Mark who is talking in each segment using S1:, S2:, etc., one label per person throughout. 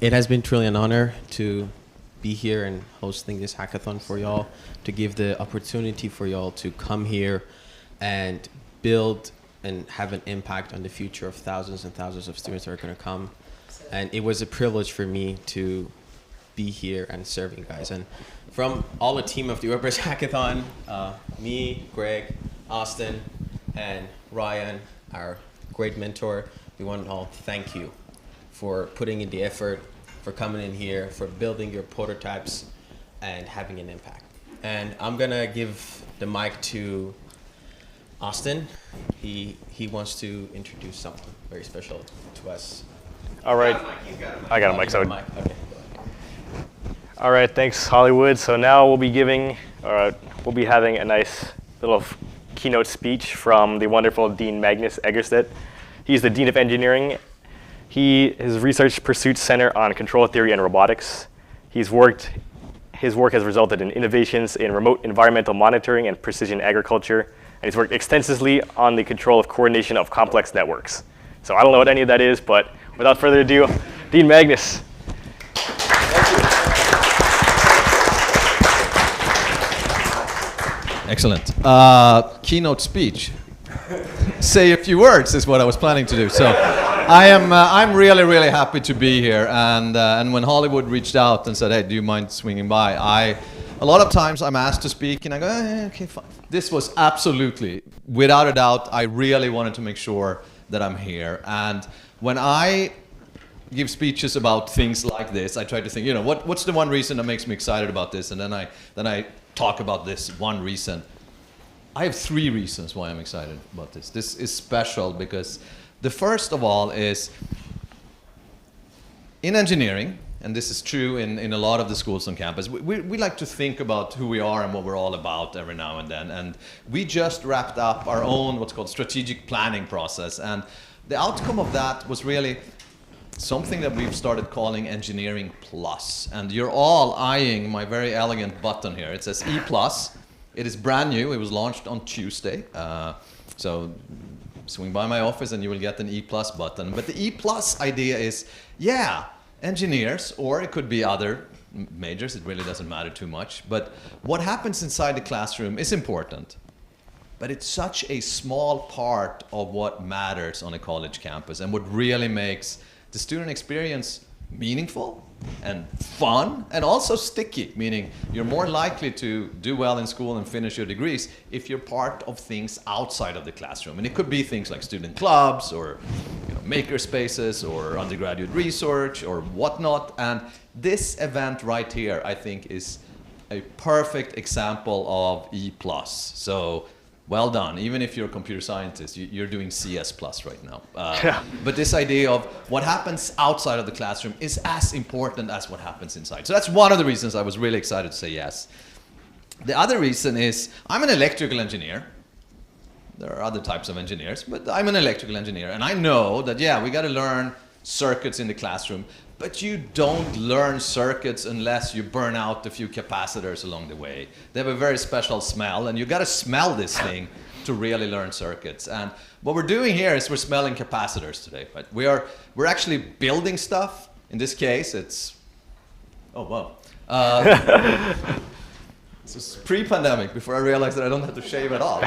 S1: It has been truly an honor to be here and hosting this hackathon for y'all, to give the opportunity for y'all to come here and build and have an impact on the future of thousands and thousands of students that are going to come. And it was a privilege for me to be here and serve you guys. And from all the team of the WebReg Hackathon, me, Greg, Austin, and Ryan, our great mentor, we want to all thank you for putting in the effort, for coming in here, for building your prototypes and having an impact. And I'm gonna give the mic to Austin. He wants to introduce someone very special to us.
S2: All right. I got a mic. So.
S1: Okay.
S2: All right. Thanks, Hollywood. So now we'll be having a nice little keynote speech from the wonderful Dean Magnus Egerstedt. He's the Dean of Engineering. His research pursuits center on control theory and robotics. His work has resulted in innovations in remote environmental monitoring and precision agriculture, and he's worked extensively on the control of coordination of complex networks. So I don't know what any of that is, but without further ado, Dean Magnus.
S3: Excellent. Keynote speech. Say a few words is what I was planning to do. So I'm really, really happy to be here. And when Hollywood reached out and said, hey, do you mind swinging by? A lot of times I'm asked to speak and I go, okay, fine. This was absolutely, without a doubt, I really wanted to make sure that I'm here. And when I give speeches about things like this, I try to think, what's the one reason that makes me excited about this? And then I talk about this one reason. I have 3 reasons why I'm excited about this. This is special because the first of all is in engineering, and this is true in a lot of the schools on campus, we like to think about who we are and what we're all about every now and then. And we just wrapped up our own what's called strategic planning process. And the outcome of that was really something that we've started calling Engineering Plus. And you're all eyeing my very elegant button here. It says E+. It is brand new. It was launched on Tuesday. So swing by my office and you will get an E+ button. But the E+ idea is, engineers, or it could be other majors. It really doesn't matter too much. But what happens inside the classroom is important. But it's such a small part of what matters on a college campus and what really makes the student experience meaningful and fun and also sticky, meaning you're more likely to do well in school and finish your degrees if you're part of things outside of the classroom. And it could be things like student clubs or maker spaces or undergraduate research or whatnot. And this event right here, I think, is a perfect example of E+. So well done. Even if you're a computer scientist, you're doing CS plus right now. But this idea of what happens outside of the classroom is as important as what happens inside. So that's one of the reasons I was really excited to say yes. The other reason is I'm an electrical engineer. There are other types of engineers, but I'm an electrical engineer. And I know that, we got to learn circuits in the classroom. But you don't learn circuits unless you burn out a few capacitors along the way. They have a very special smell, and you got to smell this thing to really learn circuits. And what we're doing here is we're smelling capacitors today. But we're actually building stuff. In this case, it's this is pre-pandemic, before I realized that I don't have to shave at all.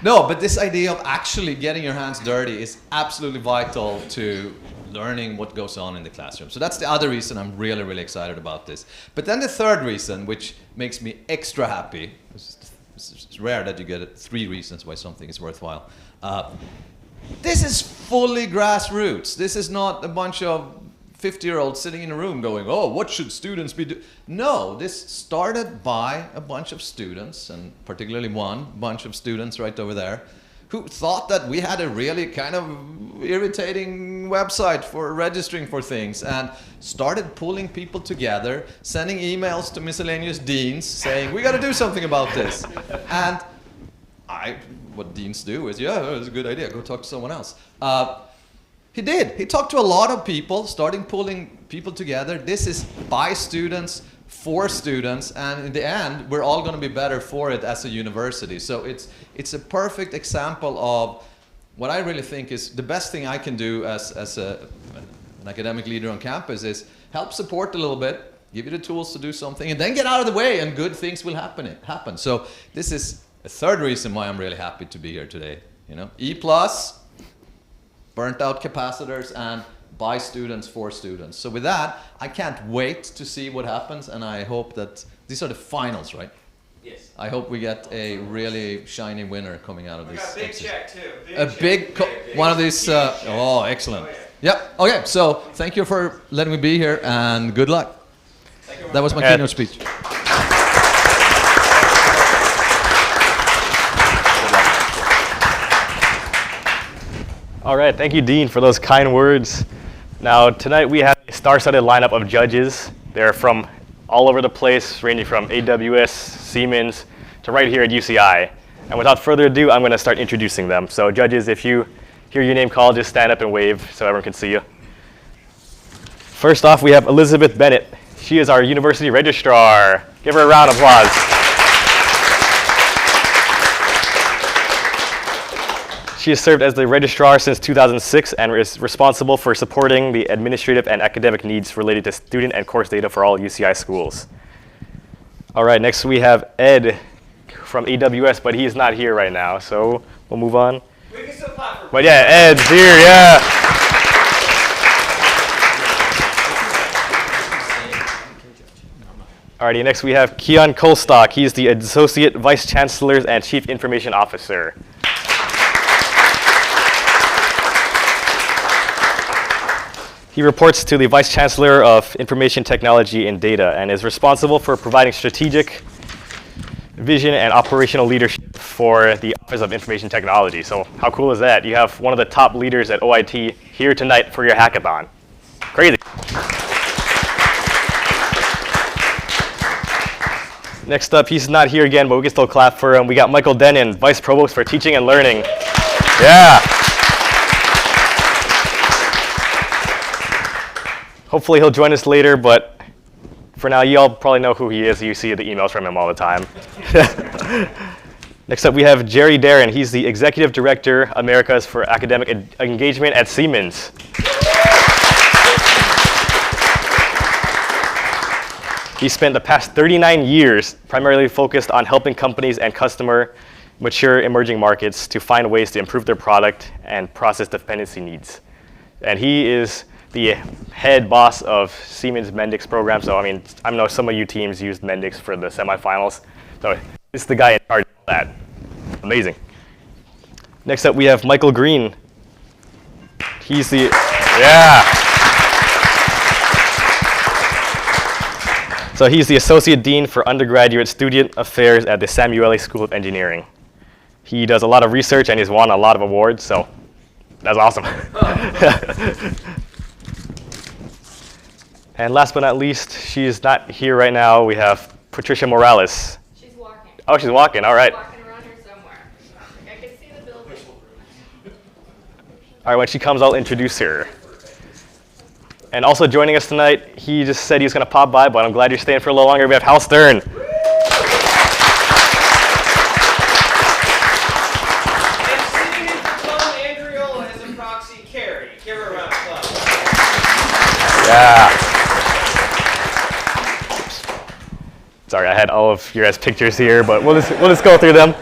S3: No, but this idea of actually getting your hands dirty is absolutely vital to learning what goes on in the classroom. So that's the other reason I'm really, really excited about this. But then the third reason, which makes me extra happy, it's rare that you get 3 reasons why something is worthwhile. This is fully grassroots. This is not a bunch of 50-year-olds sitting in a room going, what should students be doing? No, this started by a bunch of students, and particularly one bunch of students right over there, who thought that we had a really kind of irritating website for registering for things, and started pulling people together, sending emails to miscellaneous deans saying, we got to do something about this. And what deans do is, it's a good idea, go talk to someone else. He did. He talked to a lot of people, starting pulling people together. This is by students, for students, and in the end, we're all going to be better for it as a university. So it's a perfect example of what I really think is the best thing I can do as a an academic leader on campus is help support a little bit, give you the tools to do something, and then get out of the way, and good things will happen. So this is a third reason why I'm really happy to be here today. You know, E+, burnt out capacitors, and by students for students. So with that, I can't wait to see what happens, and I hope that these are the finals, right?
S1: Yes.
S3: I hope we get a really shiny winner coming out of this.
S4: We got a big check too.
S3: Big one of these. Oh, excellent.
S4: Oh, yeah.
S3: Yep. Okay. So thank you for letting me be here, and good luck. That was my keynote speech.
S2: All right, thank you, Dean, for those kind words. Now, tonight we have a star-studded lineup of judges. They're from all over the place, ranging from AWS, Siemens, to right here at UCI. And without further ado, I'm going to start introducing them. So, judges, if you hear your name called, just stand up and wave so everyone can see you. First off, we have Elizabeth Bennett. She is our university registrar. Give her a round of applause. She has served as the registrar since 2006 and is responsible for supporting the administrative and academic needs related to student and course data for all UCI schools. All right, next we have Ed from AWS, but he is not here right now, so we'll move on.
S4: We can still clap for
S2: But yeah, Ed's here, yeah. Alrighty, next we have Keon Colstock. He's the Associate Vice Chancellor and Chief Information Officer. He reports to the Vice Chancellor of Information Technology and Data and is responsible for providing strategic vision and operational leadership for the Office of Information Technology. So how cool is that? You have one of the top leaders at OIT here tonight for your hackathon. Crazy. Next up, he's not here again, but we can still clap for him. We got Michael Denon, Vice Provost for Teaching and Learning. Yeah. Hopefully he'll join us later, but for now, you all probably know who he is. You see the emails from him all the time. Next up, we have Jerry Darren. He's the Executive Director, Americas for Academic Engagement at Siemens. He spent the past 39 years primarily focused on helping companies and customer mature emerging markets to find ways to improve their product and process dependency needs. And he is the head boss of Siemens Mendix program. So, I mean, I know some of you teams used Mendix for the semifinals. So this is the guy in charge of that. Amazing. Next up, we have Michael Green. He's the, yeah. So he's the Associate Dean for Undergraduate Student Affairs at the Samueli School of Engineering. He does a lot of research and he's won a lot of awards, so that's awesome. And last but not least, she's not here right now. We have Patricia Morales.
S5: She's walking.
S2: Oh, she's walking, all right.
S5: She's walking around here somewhere. I can see the building.
S2: All right, when she comes, I'll introduce her. And also joining us tonight, he just said he was going to pop by, but I'm glad you're staying for a little longer. We have Hal Stern.
S4: And sitting in for Tom Andriola as a proxy, Carrie. Give her a round of applause.
S2: Yeah. Sorry, I had all of your guys' pictures here, but we'll just go through them.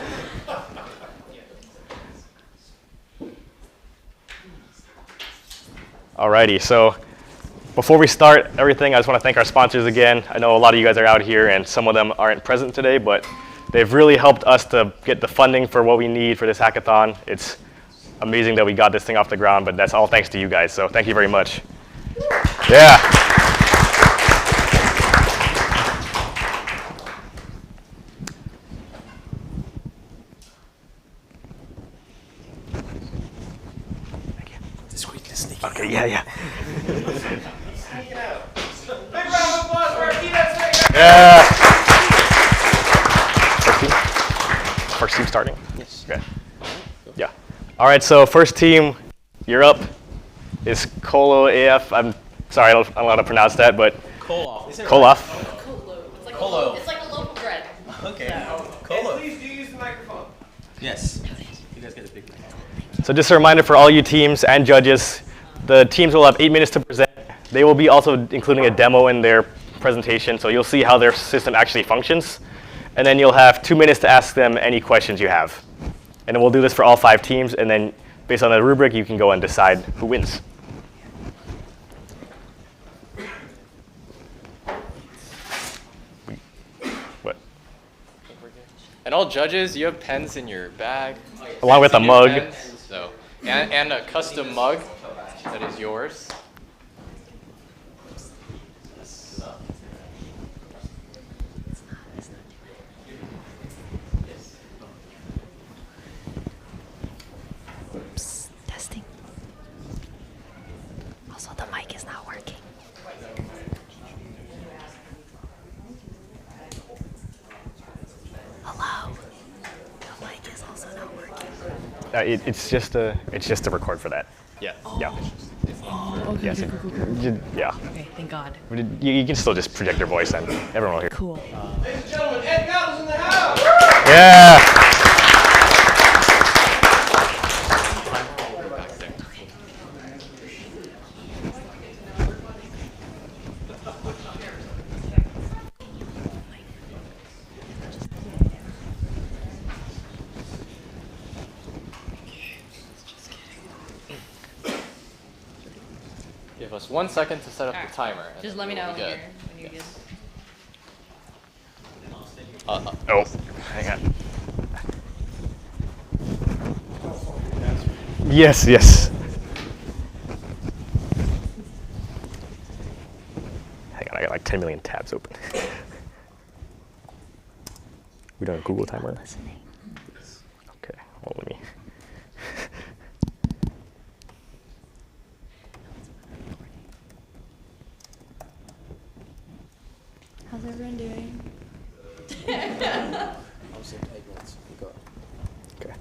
S2: Alrighty, so before we start everything, I just want to thank our sponsors again. I know a lot of you guys are out here, and some of them aren't present today, but they've really helped us to get the funding for what we need for this hackathon. It's amazing that we got this thing off the ground, but that's all thanks to you guys, so thank you very much. Yeah. Okay, yeah.
S4: Sneaking out. Big round of applause for our keynote speaker.
S2: Yeah. First team starting?
S1: Yes.
S2: Okay. Yeah. All right, so first team, you're up, is Kolo AF. I'm sorry, I don't know how to pronounce that, but
S1: Koloff.
S2: Koloff.
S5: It's like
S1: Kolo.
S5: It's like a loaf of bread.
S1: Okay.
S4: And
S1: Kolo.
S4: please do use the microphone.
S1: Yes. You guys get a big mic.
S2: So just a reminder for all you teams and judges, the teams will have 8 minutes to present. They will be also including a demo in their presentation, so you'll see how their system actually functions. And then you'll have 2 minutes to ask them any questions you have. And then we'll do this for all 5 teams, and then based on the rubric, you can go and decide who wins. What?
S6: And all judges, you have pens in your bag.
S2: Along with a
S6: Pens in your
S2: mug.
S6: pens, so, and a custom mug that is yours.
S7: Testing. Also, the mic is not working. Hello. The mic is also not working.
S2: It's just to record for that.
S6: Yeah.
S2: Yeah.
S7: Oh, okay,
S2: Yes.
S7: cool.
S2: Yeah.
S7: Okay, thank God.
S2: You can still just project your voice, and everyone will hear.
S7: Cool.
S4: Ladies and gentlemen, Ed Gall's in the house!
S2: Yeah.
S6: Give us 1 second to set up
S5: Alright.
S6: the timer. and
S5: Just
S6: then
S5: let me
S6: we'll
S5: know
S6: be good.
S5: when you're good.
S2: Oh, hang on. Yes, yes. Hang on, I got like 10 million tabs open. We doing a Google timer? Okay, well, let me.
S7: How's everyone doing?
S2: Okay.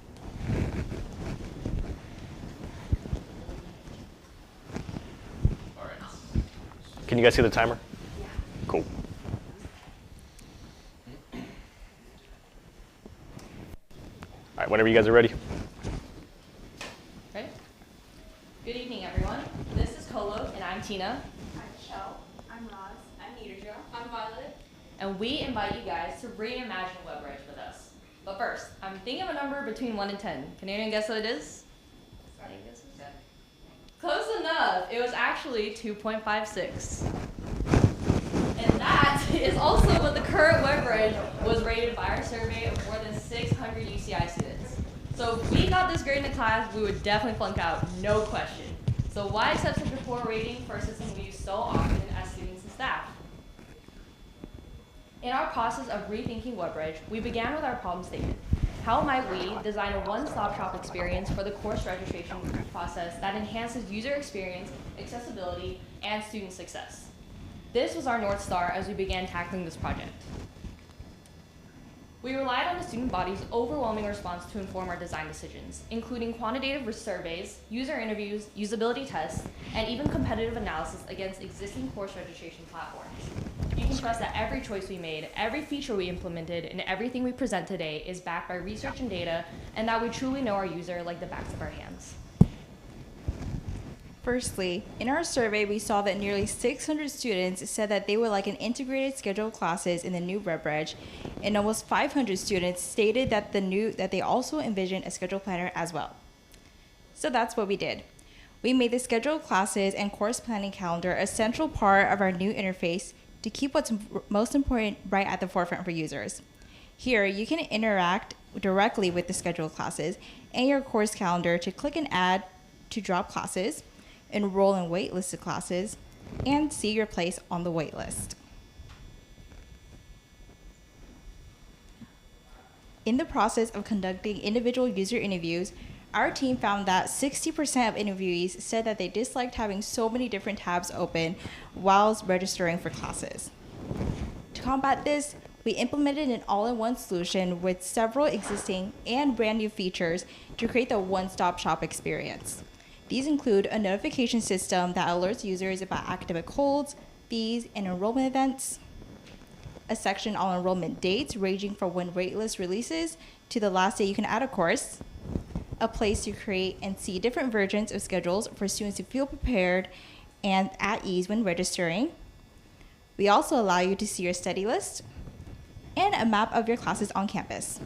S6: All right.
S2: Can you guys see the timer? Yeah. Cool. All right, whenever you guys are ready.
S5: Ready? Good evening, everyone. This is Kolo, and I'm Tina.
S8: I'm Michelle. I'm Roz. I'm Nidra.
S5: I'm Violet. And we invite you guys to reimagine WebReg with us. But first, I'm thinking of a number between 1 and 10. Can anyone guess what it is? Any guesses? Close enough. It was actually 2.56. And that is also what the current WebReg was rated by our survey of more than 600 UCI students. So if we got this grade in the class, we would definitely flunk out, no question. So why accept such a poor rating for a system we use so often as students and staff? In our process of rethinking WebReg, we began with our problem statement. How might we design a one-stop shop experience for the course registration process that enhances user experience, accessibility, and student success? This was our North Star as we began tackling this project. We relied on the student body's overwhelming response to inform our design decisions, including quantitative surveys, user interviews, usability tests, and even competitive analysis against existing course registration platforms. You can trust that every choice we made, every feature we implemented, and everything we present today is backed by research and data, and that we truly know our user like the backs of our hands.
S8: Firstly, in our survey, we saw that nearly 600 students said that they would like an integrated schedule of classes in the new WebReg, and almost 500 students stated that they also envisioned a schedule planner as well. So that's what we did. We made the schedule of classes and course planning calendar a central part of our new interface to keep what's most important right at the forefront for users. Here, you can interact directly with the schedule of classes and your course calendar to click and add to drop classes, enroll in waitlisted classes, and see your place on the waitlist. In the process of conducting individual user interviews, our team found that 60% of interviewees said that they disliked having so many different tabs open whilst registering for classes. To combat this, we implemented an all-in-one solution with several existing and brand new features to create the one-stop shop experience. These include a notification system that alerts users about academic holds, fees, and enrollment events, a section on enrollment dates ranging from when waitlist releases to the last day you can add a course, a place to create and see different versions of schedules for students to feel prepared, and at ease when registering. We also allow you to see your study list and a map of your classes on campus.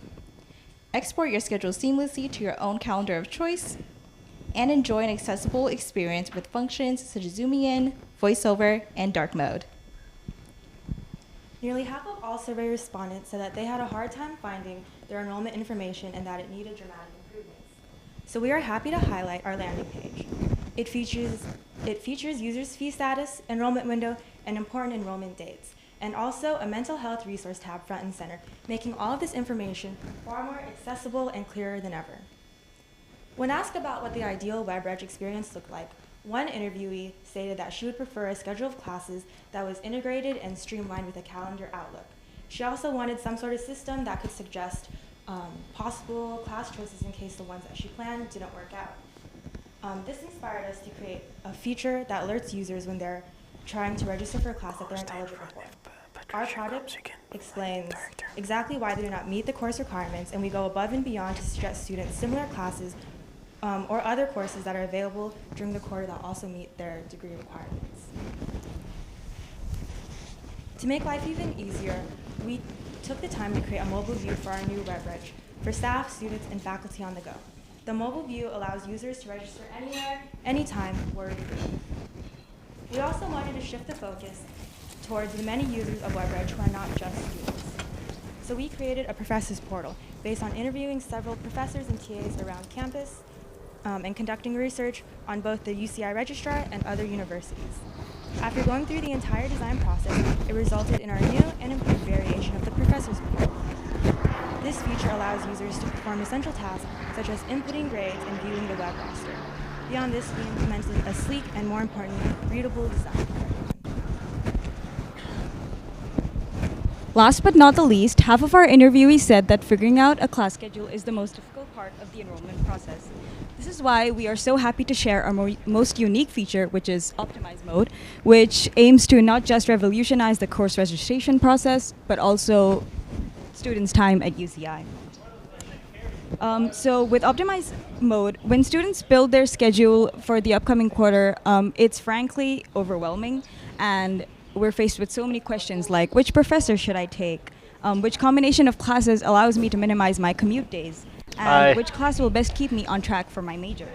S8: Export your schedule seamlessly to your own calendar of choice, and enjoy an accessible experience with functions such as zooming in, voiceover, and dark mode.
S9: Nearly half of all survey respondents said that they had a hard time finding their enrollment information and that it needed dramatic improvements. So we are happy to highlight our landing page. It features users' fee status, enrollment window, and important enrollment dates, and also a mental health resource tab front and center, making all of this information far more accessible and clearer than ever. When asked about what the ideal WebReg experience looked like, one interviewee stated that she would prefer a schedule of classes that was integrated and streamlined with a calendar outlook. She also wanted some sort of system that could suggest possible class choices in case the ones that she planned didn't work out. This inspired us to create a feature that alerts users when they're trying to register for a class that they're ineligible for. Our product explains exactly why they do not meet the course requirements, and we go above and beyond to suggest students similar classes or other courses that are available during the quarter that also meet their degree requirements. To make life even easier, we took the time to create a mobile view for our new WebReg for staff, students, and faculty on the go. The mobile view allows users to register anywhere, anytime, wherever they go. We also wanted to shift the focus towards the many users of WebReg who are not just students. So we created a professors portal based on interviewing several professors and TAs around campus and conducting research on both the UCI registrar and other universities. After going through the entire design process, it resulted in our new and improved variation of the professors portal. This feature allows users to perform essential tasks such as inputting grades and viewing the web roster. Beyond this, we implemented a sleek and, more importantly, readable design.
S10: Last but not the least, half of our interviewees said that figuring out a class schedule is the most difficult part of the enrollment process. This is why we are so happy to share our most unique feature, which is Optimize Mode, which aims to not just revolutionize the course registration process, but also students' time at UCI. So with Optimize Mode, when students build their schedule for the upcoming quarter, it's frankly overwhelming, and we're faced with so many questions like, which professor should I take? Which combination of classes allows me to minimize my commute days? And which class will best keep me on track for my major?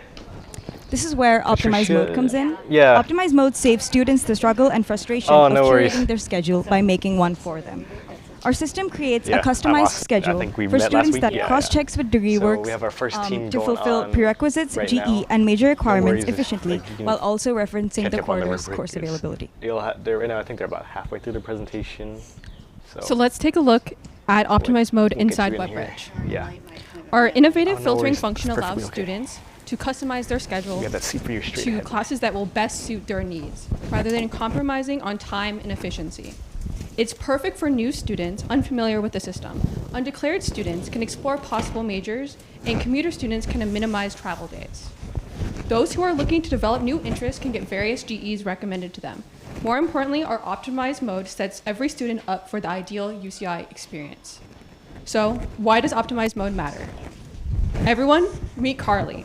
S10: This is where Optimize Mode comes in.
S2: Yeah.
S10: Optimize Mode saves students the struggle and frustration of curating their schedule by making one for them. Our system creates a customized schedule for students that cross-checks with degree works to fulfill prerequisites, GE, and major requirements efficiently, while also referencing the quarter's course availability.
S2: Right now, I think they're about halfway through the presentation.
S11: So let's take a look at Optimize Mode inside WebReg. Our innovative filtering function allows students to customize their schedule to classes that will best suit their needs, rather than compromising on time and efficiency. It's perfect for new students unfamiliar with the system. Undeclared students can explore possible majors, and commuter students can minimize travel days. Those who are looking to develop new interests can get various GEs recommended to them. More importantly, our Optimize Mode sets every student up for the ideal UCI experience. So, why does Optimize Mode matter? Everyone, meet Carly.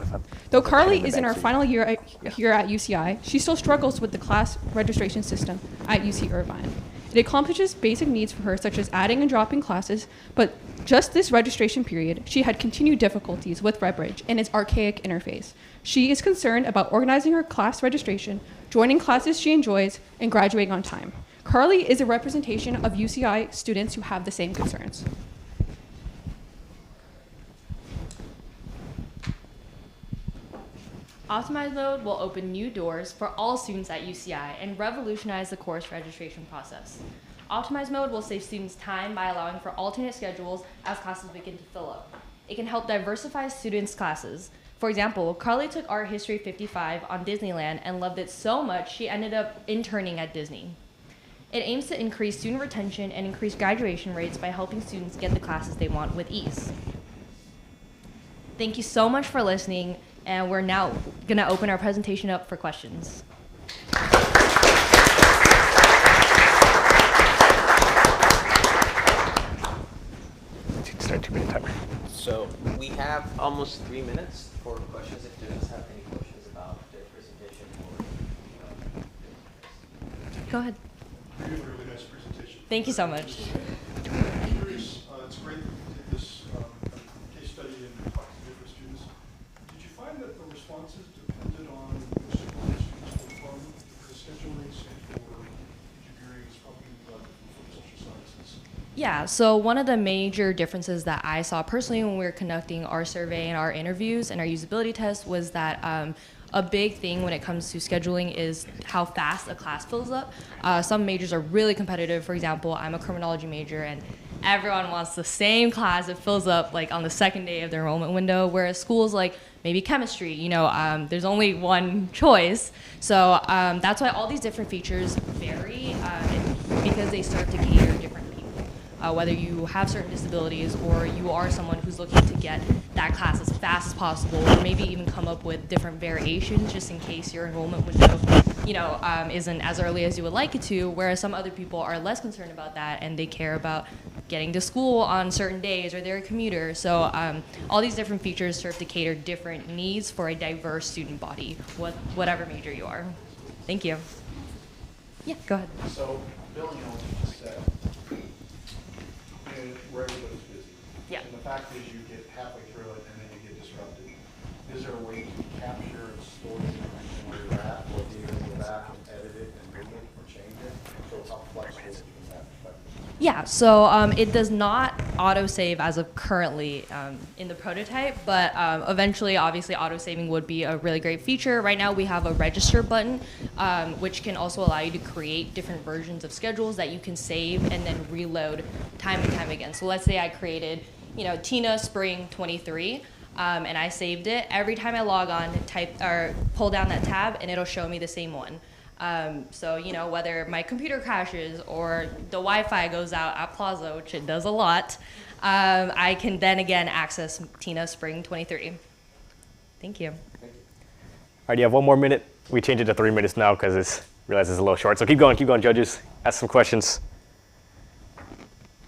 S11: Though Carly is in her final year here at UCI, she still struggles with the class registration system at UC Irvine. It accomplishes basic needs for her, such as adding and dropping classes, but just this registration period, she had continued difficulties with WebReg and its archaic interface. She is concerned about organizing her class registration, joining classes she enjoys, and graduating on time. Carly is a representation of UCI students who have the same concerns.
S5: Optimize Mode will open new doors for all students at UCI and revolutionize the course registration process. Optimize Mode will save students time by allowing for alternate schedules as classes begin to fill up. It can help diversify students' classes. For example, Carly took Art History 55 on Disneyland and loved it so much she ended up interning at Disney. It aims to increase student retention and increase graduation rates by helping students get the classes they want with ease. Thank you so much for listening. And we're now going to open our presentation up for questions.
S2: Start 2-minute timer.
S1: So we have almost 3 minutes for questions if students have any questions about their presentation or
S5: go ahead.
S12: You have a really nice presentation.
S5: Thank you so much.
S12: I'm curious, it's great that you did this case study and talked to different students. Did you find that the responses depended on which school the students were from? The scheduling, same for engineering, is probably for social sciences.
S5: Yeah, so one of the major differences that I saw personally when we were conducting our survey and our interviews and our usability test was that a big thing when it comes to scheduling is how fast a class fills up. Some majors are really competitive. For example, I'm a criminology major and everyone wants the same class. It fills up like on the second day of their enrollment window, whereas schools like maybe chemistry, there's only one choice. So that's why all these different features vary because they serve to cater different people. Whether you have certain disabilities or you are someone who's looking to get that class as fast as possible, or maybe even come up with different variations just in case your enrollment window, isn't as early as you would like it to, whereas some other people are less concerned about that and they care about getting to school on certain days or they're a commuter. So all these different features serve to cater different needs for a diverse student body, whatever major you are. Thank you. Yeah, go ahead.
S12: So, building on what you just said, where everybody's busy.
S5: Yeah.
S12: And the fact is you get halfway through it and then you get disrupted. Is there a way to capture and store the information where you're at, or do you go back and edit it and move it or change it? So how flexible is it from that perspective?
S5: Yeah, so it does not autosave as of currently in the prototype, but eventually, obviously, autosaving would be a really great feature. Right now, we have a register button, which can also allow you to create different versions of schedules that you can save and then reload time and time again. So let's say I created, Tina Spring 23, and I saved it. Every time I log on, type or pull down that tab, and it'll show me the same one. So, whether my computer crashes or the Wi-Fi goes out at Plaza, which it does a lot, I can then again access Tina Spring 23. Thank you.
S2: All right, you have 1 more minute. We changed it to 3 minutes now because I realize it's a little short. So keep going, judges. Ask some questions.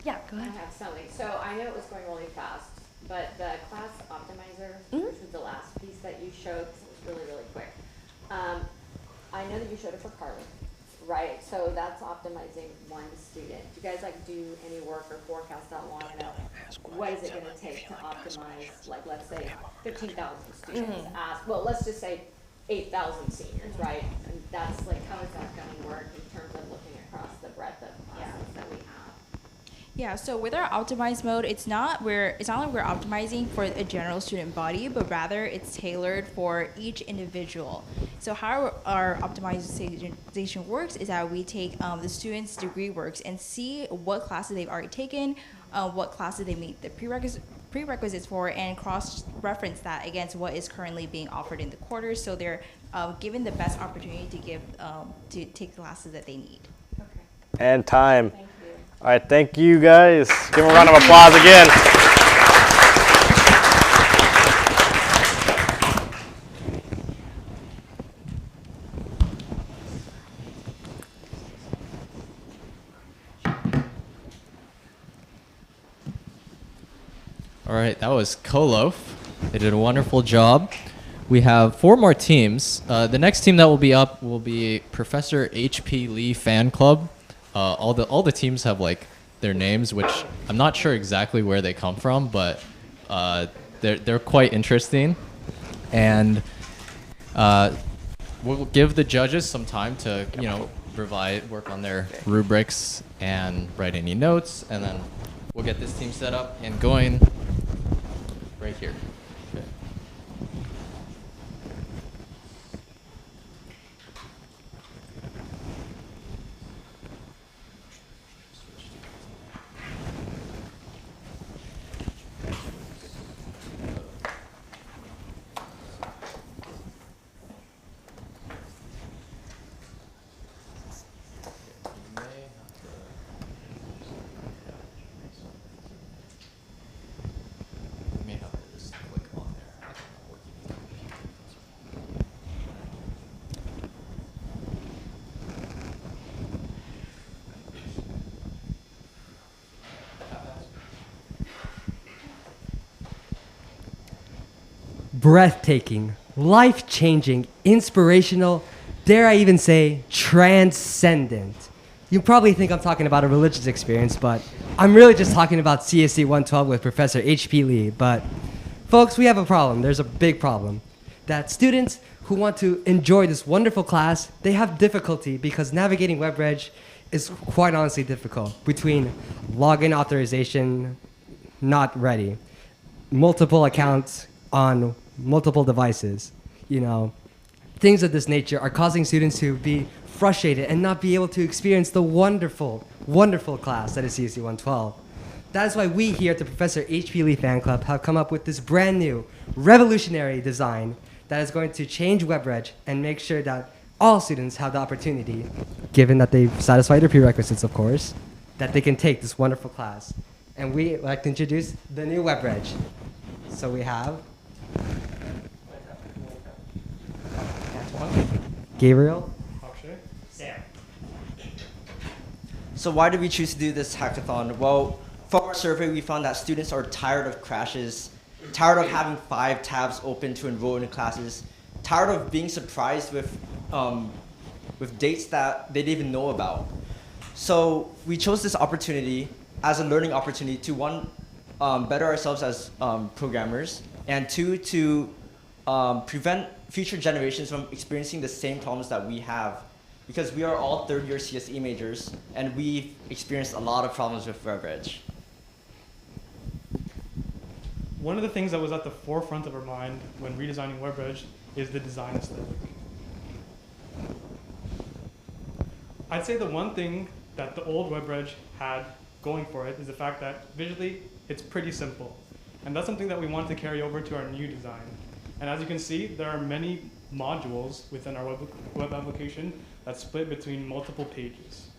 S5: Yeah, go ahead.
S13: I have something. So I know it was going really fast, but the class optimizer, which was the last piece that you showed, 'cause it was really, really quick. I know that you showed it for Carly, right? So that's optimizing one student. Do you guys do any work or forecast out long enough? What is it going to take to optimize, let's say 15,000 students? Well, let's just say 8,000 seniors, right? And that's how is that going to work in terms of looking across the breadth of classes that we have?
S8: Yeah, so with our optimized mode, it's not like we're optimizing for a general student body, but rather it's tailored for each individual. So how our optimization works is that we take the students' degree works and see what classes they've already taken, what classes they meet the prerequisites for, and cross-reference that against what is currently being offered in the quarter. So they're given the best opportunity to take classes that they need.
S13: Okay.
S2: And time.
S13: Thank you.
S2: All right, thank you guys. Give them a round of applause again.
S14: All right, that was Kolof. They did a wonderful job. We have 4 more teams. The next team that will be up will be Professor H.P. Lee Fan Club. All the teams have their names, which I'm not sure exactly where they come from, but they're quite interesting. And we'll give the judges some time to work on their rubrics and write any notes, and then we'll get this team set up and going right here. Okay.
S15: Breathtaking, life-changing, inspirational, dare I even say, transcendent. You probably think I'm talking about a religious experience, but I'm really just talking about CSE 112 with Professor H.P. Lee. But folks, we have a problem. There's a big problem. That students who want to enjoy this wonderful class, they have difficulty because navigating WebReg is quite honestly difficult. Between login authorization, not ready, multiple accounts on multiple devices, things of this nature are causing students to be frustrated and not be able to experience the wonderful, wonderful class that is CSE 112. That is why we here at the Professor H.P. Lee Fan Club have come up with this brand new, revolutionary design that is going to change WebReg and make sure that all students have the opportunity, given that they've satisfied their prerequisites, of course, that they can take this wonderful class. And we like to introduce the new WebReg. So we have Gabriel.
S16: Sam. So why did we choose to do this hackathon? Well, from our survey, we found that students are tired of crashes, tired of having 5 tabs open to enroll in classes, tired of being surprised with dates that they didn't even know about. So we chose this opportunity as a learning opportunity to, one, better ourselves as programmers, and 2, to prevent future generations from experiencing the same problems that we have. Because we are all third-year CSE majors, and we've experienced a lot of problems with WebReg.
S17: One of the things that was at the forefront of our mind when redesigning WebReg is the design aesthetic. I'd say the one thing that the old WebReg had going for it is the fact that visually it's pretty simple. And that's something that we want to carry over to our new design. And as you can see, there are many modules within our web application that's split between multiple pages.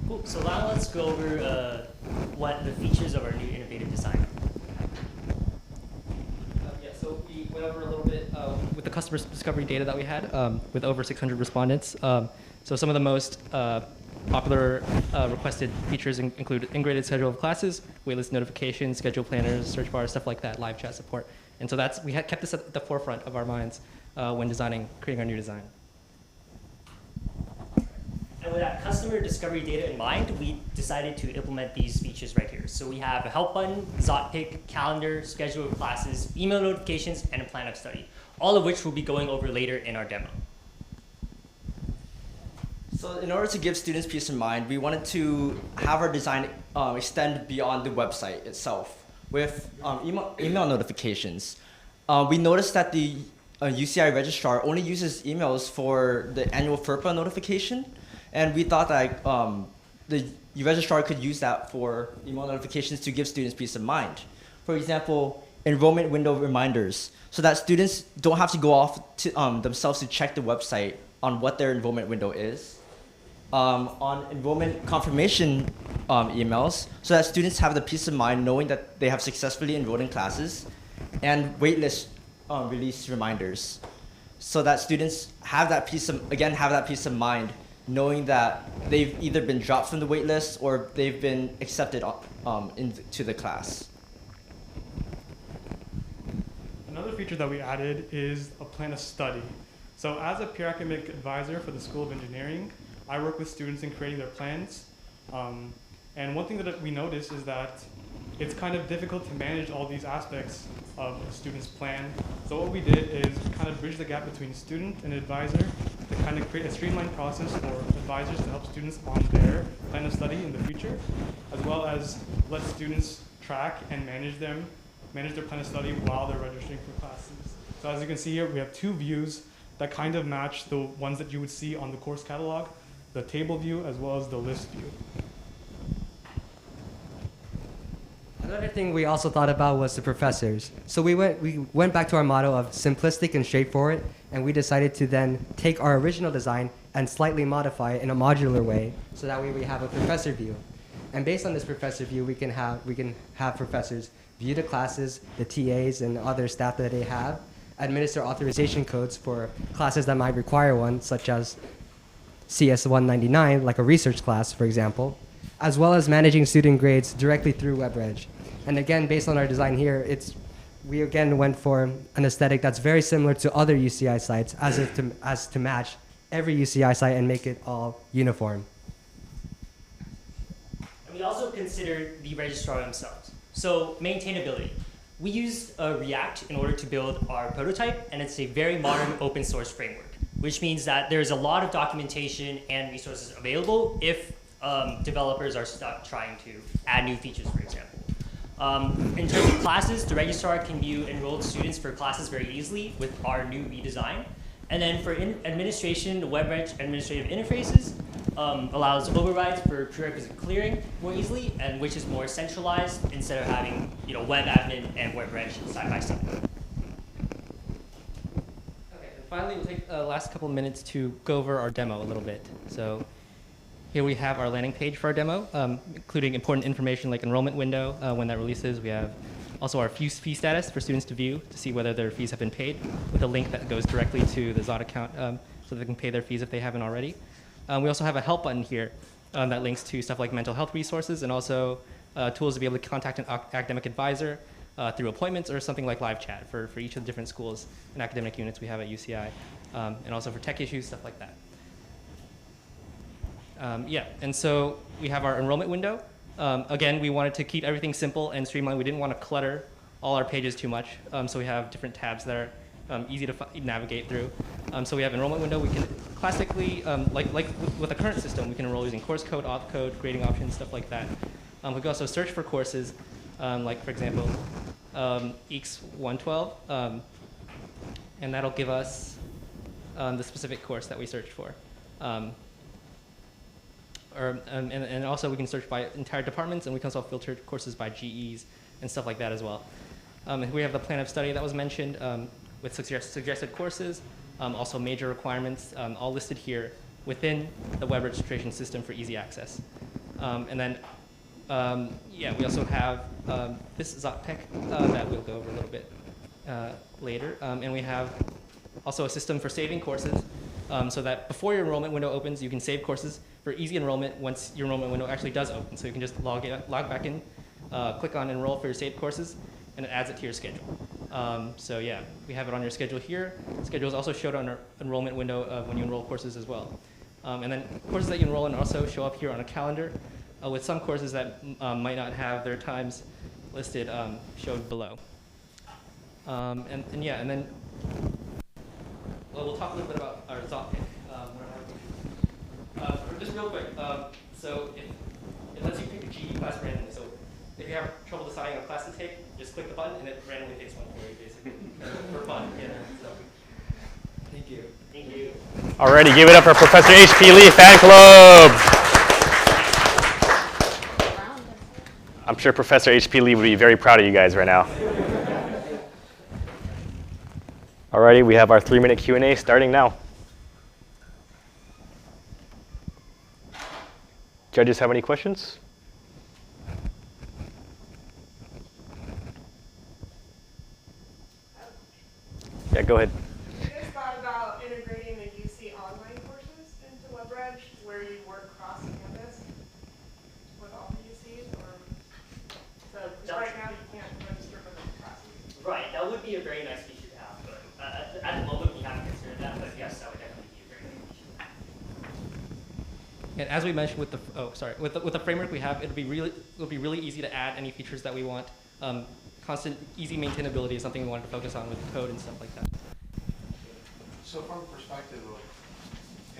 S18: Cool. So now let's go over what the features of our new innovative design.
S19: So we went over a little bit with the customer discovery data that we had with over 600 respondents. So some of the most popular requested features include integrated schedule of classes, waitlist notifications, schedule planners, search bars, stuff like that, live chat support. And so we had kept this at the forefront of our minds when creating our new design.
S18: And with that customer discovery data in mind, we decided to implement these features right here. So we have a help button, Zotpick, calendar, schedule of classes, email notifications, and a plan of study, all of which we'll be going over later in our demo.
S16: So in order to give students peace of mind, we wanted to have our design extend beyond the website itself with email notifications. We noticed that the UCI registrar only uses emails for the annual FERPA notification, and we thought that the registrar could use that for email notifications to give students peace of mind. For example, enrollment window reminders, so that students don't have to go off to, themselves to check the website on what their enrollment window is. On enrollment confirmation emails, so that students have the peace of mind knowing that they have successfully enrolled in classes, and waitlist release reminders, so that students have that peace of mind knowing that they've either been dropped from the waitlist or they've been accepted into the class.
S17: Another feature that we added is a plan of study. So as a peer academic advisor for the School of Engineering, I work with students in creating their plans. And one thing that we noticed is that it's kind of difficult to manage all these aspects of a student's plan. So what we did is kind of bridge the gap between student and advisor to kind of create a streamlined process for advisors to help students on their plan of study in the future, as well as let students track and manage their plan of study while they're registering for classes. So as you can see here, we have 2 views that kind of match the ones that you would see on the course catalog, the table view as well as the list view.
S15: Another thing we also thought about was the professors. So we went back to our motto of simplistic and straightforward, and we decided to then take our original design and slightly modify it in a modular way, so that way we have a professor view. And based on this professor view, we can have professors view the classes, the TAs, and other staff that they have, administer authorization codes for classes that might require one, such as CS 199, like a research class, for example, as well as managing student grades directly through WebReg. And again, based on our design here, it's we again went for an aesthetic that's very similar to other UCI sites as to match every UCI site and make it all uniform.
S18: And we also considered the registrar themselves. So maintainability. We used React in order to build our prototype, and it's a very modern open source framework, which means that there's a lot of documentation and resources available if developers are stuck trying to add new features, for example. In terms of classes, the registrar can view enrolled students for classes very easily with our new redesign. And then for administration, the WebReg administrative interfaces allows overrides for prerequisite clearing more easily, and which is more centralized instead of having web admin and WebReg side by side.
S19: Okay, and finally, we'll take the last couple of minutes to go over our demo a little bit. So here we have our landing page for our demo, including important information like enrollment window when that releases. We have also our fee status for students to view to see whether their fees have been paid, with a link that goes directly to the Zot account so they can pay their fees if they haven't already. We also have a help button here that links to stuff like mental health resources and also tools to be able to contact an academic advisor through appointments or something like live chat for each of the different schools and academic units we have at UCI, and also for tech issues, stuff like that. Yeah, and so we have our enrollment window. Again, we wanted to keep everything simple and streamlined. We didn't want to clutter all our pages too much, so we have different tabs that are easy to navigate through. So we have enrollment window. We can classically, like with the current system, we can enroll using course code, auth code, grading options, stuff like that. We can also search for courses, like for example, EECS 112, and that'll give us the specific course that we searched for. And also we can search by entire departments, and we can also filter courses by GEs and stuff like that as well. We have the plan of study that was mentioned with suggested courses, also major requirements, all listed here within the web registration system for easy access. And then, yeah, we also have this ZotPick that we'll go over a little bit later. And we have also a system for saving courses so that before your enrollment window opens, you can save courses for easy enrollment once your enrollment window actually does open. So you can just log back in, click on enroll for your saved courses, and it adds it to your schedule. So yeah, we have it on your schedule here. Schedule is also showed on our enrollment window when you enroll courses as well. And then courses that you enroll in also show up here on a calendar with some courses that might not have their times listed showed below. And yeah, and then well, we'll talk a little bit about our ZotPick. Just real quick, so it lets you pick a GE class randomly. So if you have trouble deciding what class to take, just click the button and it randomly picks one for you, basically, for fun. Yeah. So, thank you.
S18: Thank you.
S2: Alrighty, give it up for Professor H.P. Lee Fan Club. I'm sure Professor H.P. Lee would be very proud of you guys right now. Alrighty, we have our 3-minute Q&A starting now. Judges have any questions? Yeah, go ahead.
S20: Have you guys thought about integrating the UC online courses into WebReg where you work cross-campus with all the UCs? Or so right now you can't register for the classes.
S18: Right, that would be a very nice feature to have. But at the moment, we haven't considered that. But yes, that would definitely be a very nice feature.
S19: And as we mentioned with the with the framework we have, it'll be really easy to add any features that we want. Constant, easy maintainability is something we wanted to focus on with code and stuff like that.
S21: So from the perspective of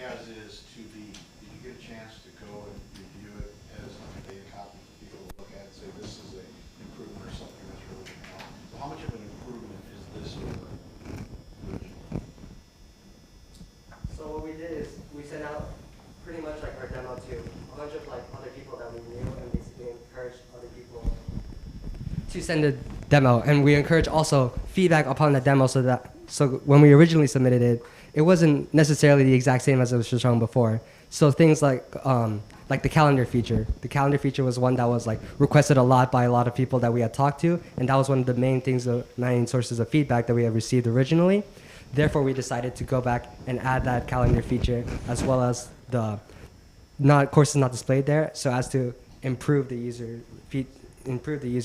S21: as is to be, did you get a chance to go and review it as a data copy for people to look at and say this is an improvement or something that's really going to help? So how much of an improvement is this over the original?
S15: So what we did is we sent out pretty much like our demo to a bunch of like other people that we knew, and basically encouraged other people to send a demo, and we encourage also feedback upon the demo so when we originally submitted it, it wasn't necessarily the exact same as it was shown before. So things like the calendar feature. The calendar feature was one that was like requested a lot by a lot of people that we had talked to, and that was one of the main sources of feedback that we had received originally. Therefore, we decided to go back and add that calendar feature as well as the courses not displayed there, so as to improve the user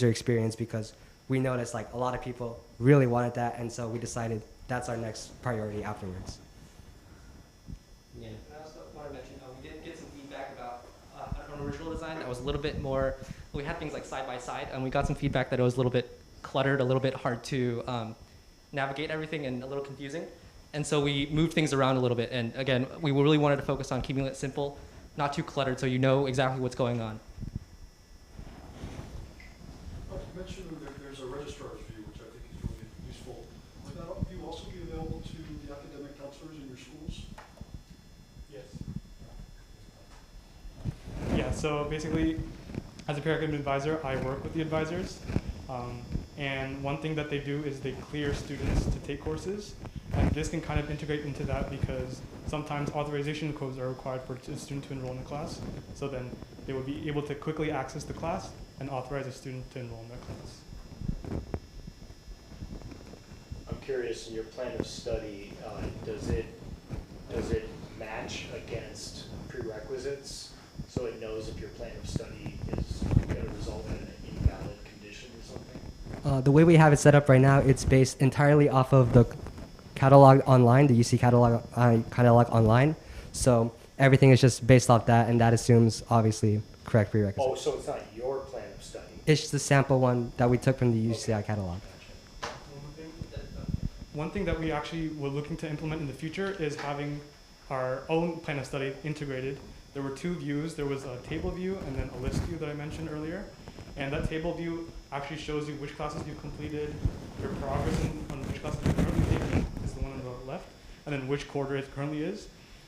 S15: experience, because we noticed like a lot of people really wanted that, and so we decided that's our next priority afterwards.
S19: Yeah. And I also want to mention, we did get some feedback about an original design that was a little bit more, we had things like side by side, and we got some feedback that it was a little bit cluttered, a little bit hard to navigate everything and a little confusing. And so we moved things around a little bit. And again, we really wanted to focus on keeping it simple, not too cluttered, so you know exactly what's going on.
S12: You mentioned that there's a registrar's view, which I think is really useful. Would that view also be available to the academic counselors in your schools?
S17: Yes. Yeah, so basically, as a peer academic advisor, I work with the advisors. And one thing that they do is they clear students to take courses. And this can kind of integrate into that because sometimes authorization codes are required for a student to enroll in a class. So then they would be able to quickly access the class and authorize a student to enroll in that class.
S3: I'm curious, in your plan of study, does it match against prerequisites so it knows if your plan of study is going to result in an invalid condition or something?
S15: The way we have it set up right now, it's based entirely off of the catalog online, the UC catalog online. So everything is just based off that, and that assumes obviously correct prerequisites.
S3: Oh, so it's not your plan of study?
S15: It's the sample one that we took from the UCI catalog.
S17: One thing that we actually were looking to implement in the future is having our own plan of study integrated. There were two views. There was a table view and then a list view that I mentioned earlier. And that table view actually shows you which classes you've completed, your progress on which classes you're currently taking is the one on the left, and then which quarter it currently is.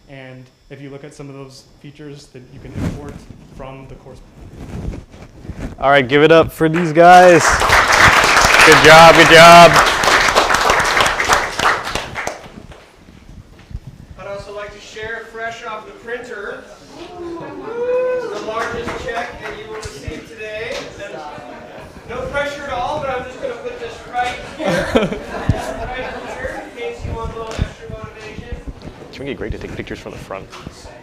S17: And if you look at some of those features that you can import from the course.
S2: All right, give it up for these guys. Good job, good job.
S4: I'd also like to share fresh off the printer the largest check that you will receive today. And no pressure at all, but I'm just going to put this right here. Right here, in case you want a little extra motivation.
S2: Can we get Greg to take pictures from the front?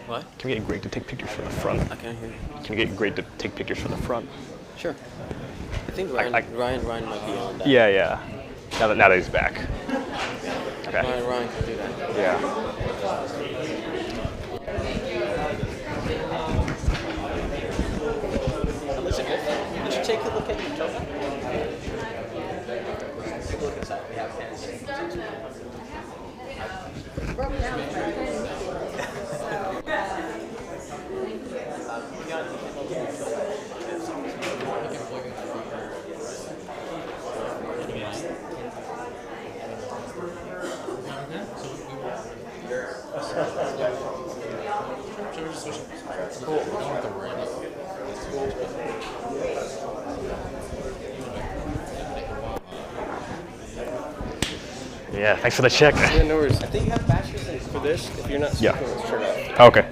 S1: What?
S2: Can we get Greg to take pictures from the front?
S1: I can't hear you.
S2: Can we get Greg to take pictures from the front?
S1: Sure. I think Ryan might be on that.
S2: Yeah. Now that he's back. Okay.
S1: Ryan can do that.
S2: Yeah.
S1: Elizabeth, did you take a look at your token? Take a look inside. We have pens.
S2: Yeah, thanks for the check.
S1: Yeah, no worries. I think you have bachelor's for this. If you're not speaking,
S2: Yeah.
S1: turn off.
S2: Okay.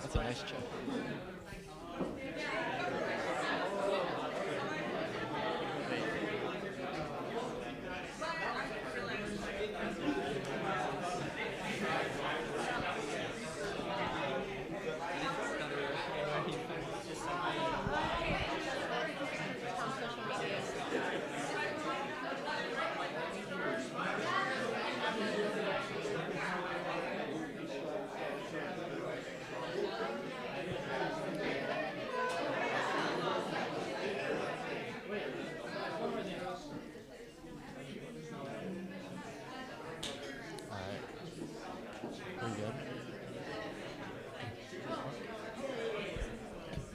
S14: That's a nice check.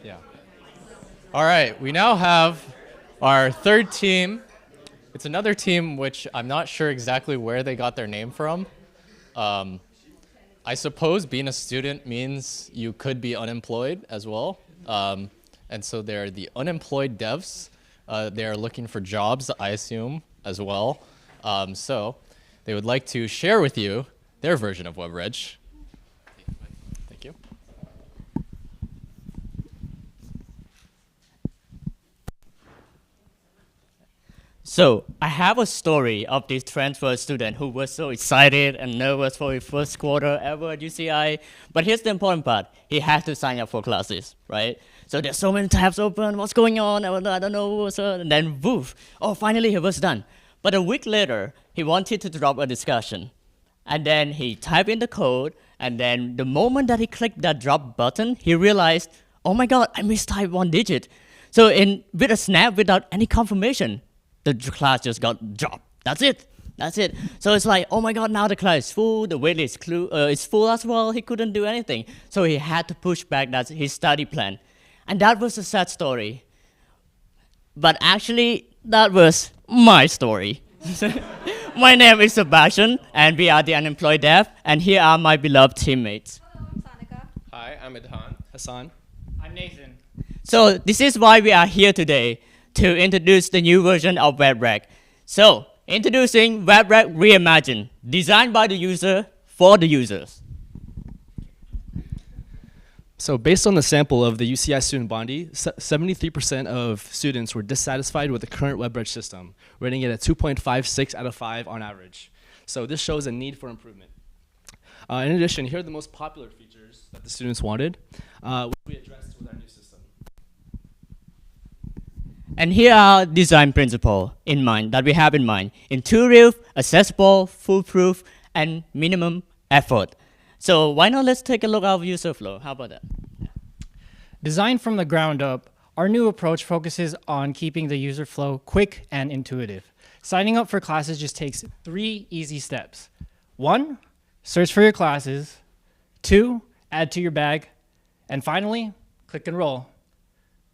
S14: Yeah. All right, we now have our third team. It's another team which I'm not sure exactly where they got their name from. I suppose being a student means you could be unemployed as well. And so they're the unemployed devs. They're looking for jobs, I assume, as well. So they would like to share with you their version of WebReg. Thank you.
S7: So I have a story of this transfer student who was so excited and nervous for his first quarter ever at UCI. But here's the important part. He had to sign up for classes, right? So there's so many tabs open. What's going on? I don't know. And then woof. Oh, finally he was done. But a week later, he wanted to drop a discussion. And then he typed in the code. And then the moment that he clicked that drop button, he realized, oh my God, I mistyped one digit. So with a snap, without any confirmation, the class just got dropped. That's it. That's it. So it's like, oh my God, now the class is full. The waitlist is full as well. He couldn't do anything. So he had to push back his study plan. And that was a sad story. But actually, that was my story. My name is Sebastian, and we are the Unemployed Dev. And here are my beloved teammates.
S22: Hello, I'm Sanika.
S23: Hi, I'm Idhan. Hassan.
S22: I'm Nathan.
S7: So this is why we are here today, to introduce the new version of WebReg. So, introducing WebReg Reimagined, designed by the user for the users.
S23: So based on the sample of the UCI student body, 73% of students were dissatisfied with the current WebReg system, rating it at 2.56 out of 5 on average. So this shows a need for improvement. In addition, here are the most popular features that the students wanted, which we addressed with our new system.
S7: And here are design principles that we have in mind. Intuitive, accessible, foolproof, and minimum effort. So why not let's take a look at user flow. How about that? Yeah.
S22: Designed from the ground up, our new approach focuses on keeping the user flow quick and intuitive. Signing up for classes just takes 3 easy steps. 1, search for your classes. 2, add to your bag. And finally, click and roll.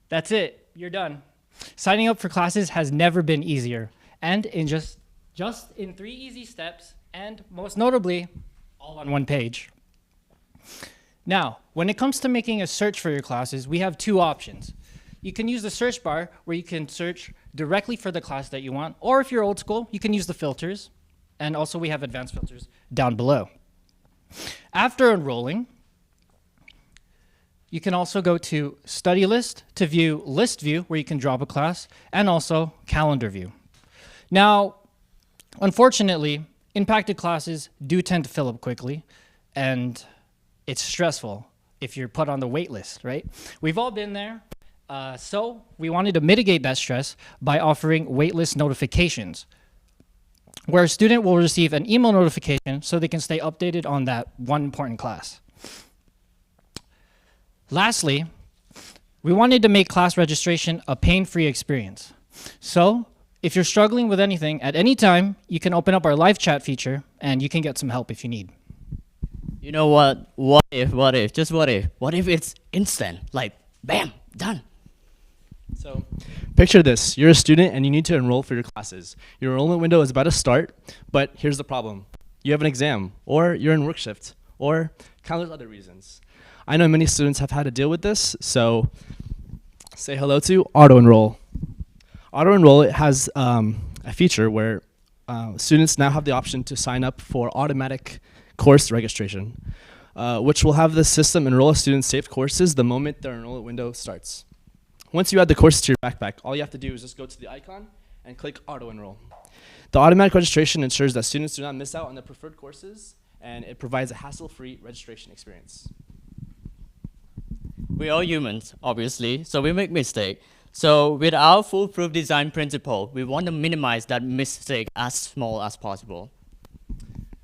S22: That's it. You're done. Signing up for classes has never been easier, and in just in 3 easy steps, and most notably, all on one page. Now, when it comes to making a search for your classes, we have 2 options. You can use the search bar, where you can search directly for the class that you want, or if you're old school, you can use the filters, and also we have advanced filters down below. After enrolling, you can also go to Study List to view List View, where you can drop a class, and also Calendar View. Now, unfortunately, impacted classes do tend to fill up quickly, and it's stressful if you're put on the wait list, right? We've all been there, so we wanted to mitigate that stress by offering waitlist notifications, where a student will receive an email notification so they can stay updated on that one important class. Lastly, we wanted to make class registration a pain-free experience. So, if you're struggling with anything at any time, you can open up our live chat feature and you can get some help if you need.
S7: You know what? What if, just what if? What if it's instant? Like, bam, done.
S23: So, picture this. You're a student and you need to enroll for your classes. Your enrollment window is about to start, but here's the problem. You have an exam, or you're in work shift, or countless other reasons. I know many students have had to deal with this, so say hello to auto-enroll. Auto-enroll has a feature where students now have the option to sign up for automatic course registration, which will have the system enroll a student's saved courses the moment their enrollment window starts. Once you add the courses to your backpack, all you have to do is just go to the icon and click auto-enroll. The automatic registration ensures that students do not miss out on their preferred courses, and it provides a hassle-free registration experience.
S7: We're all humans, obviously, so we make mistakes. So with our foolproof design principle, we want to minimize that mistake as small as possible.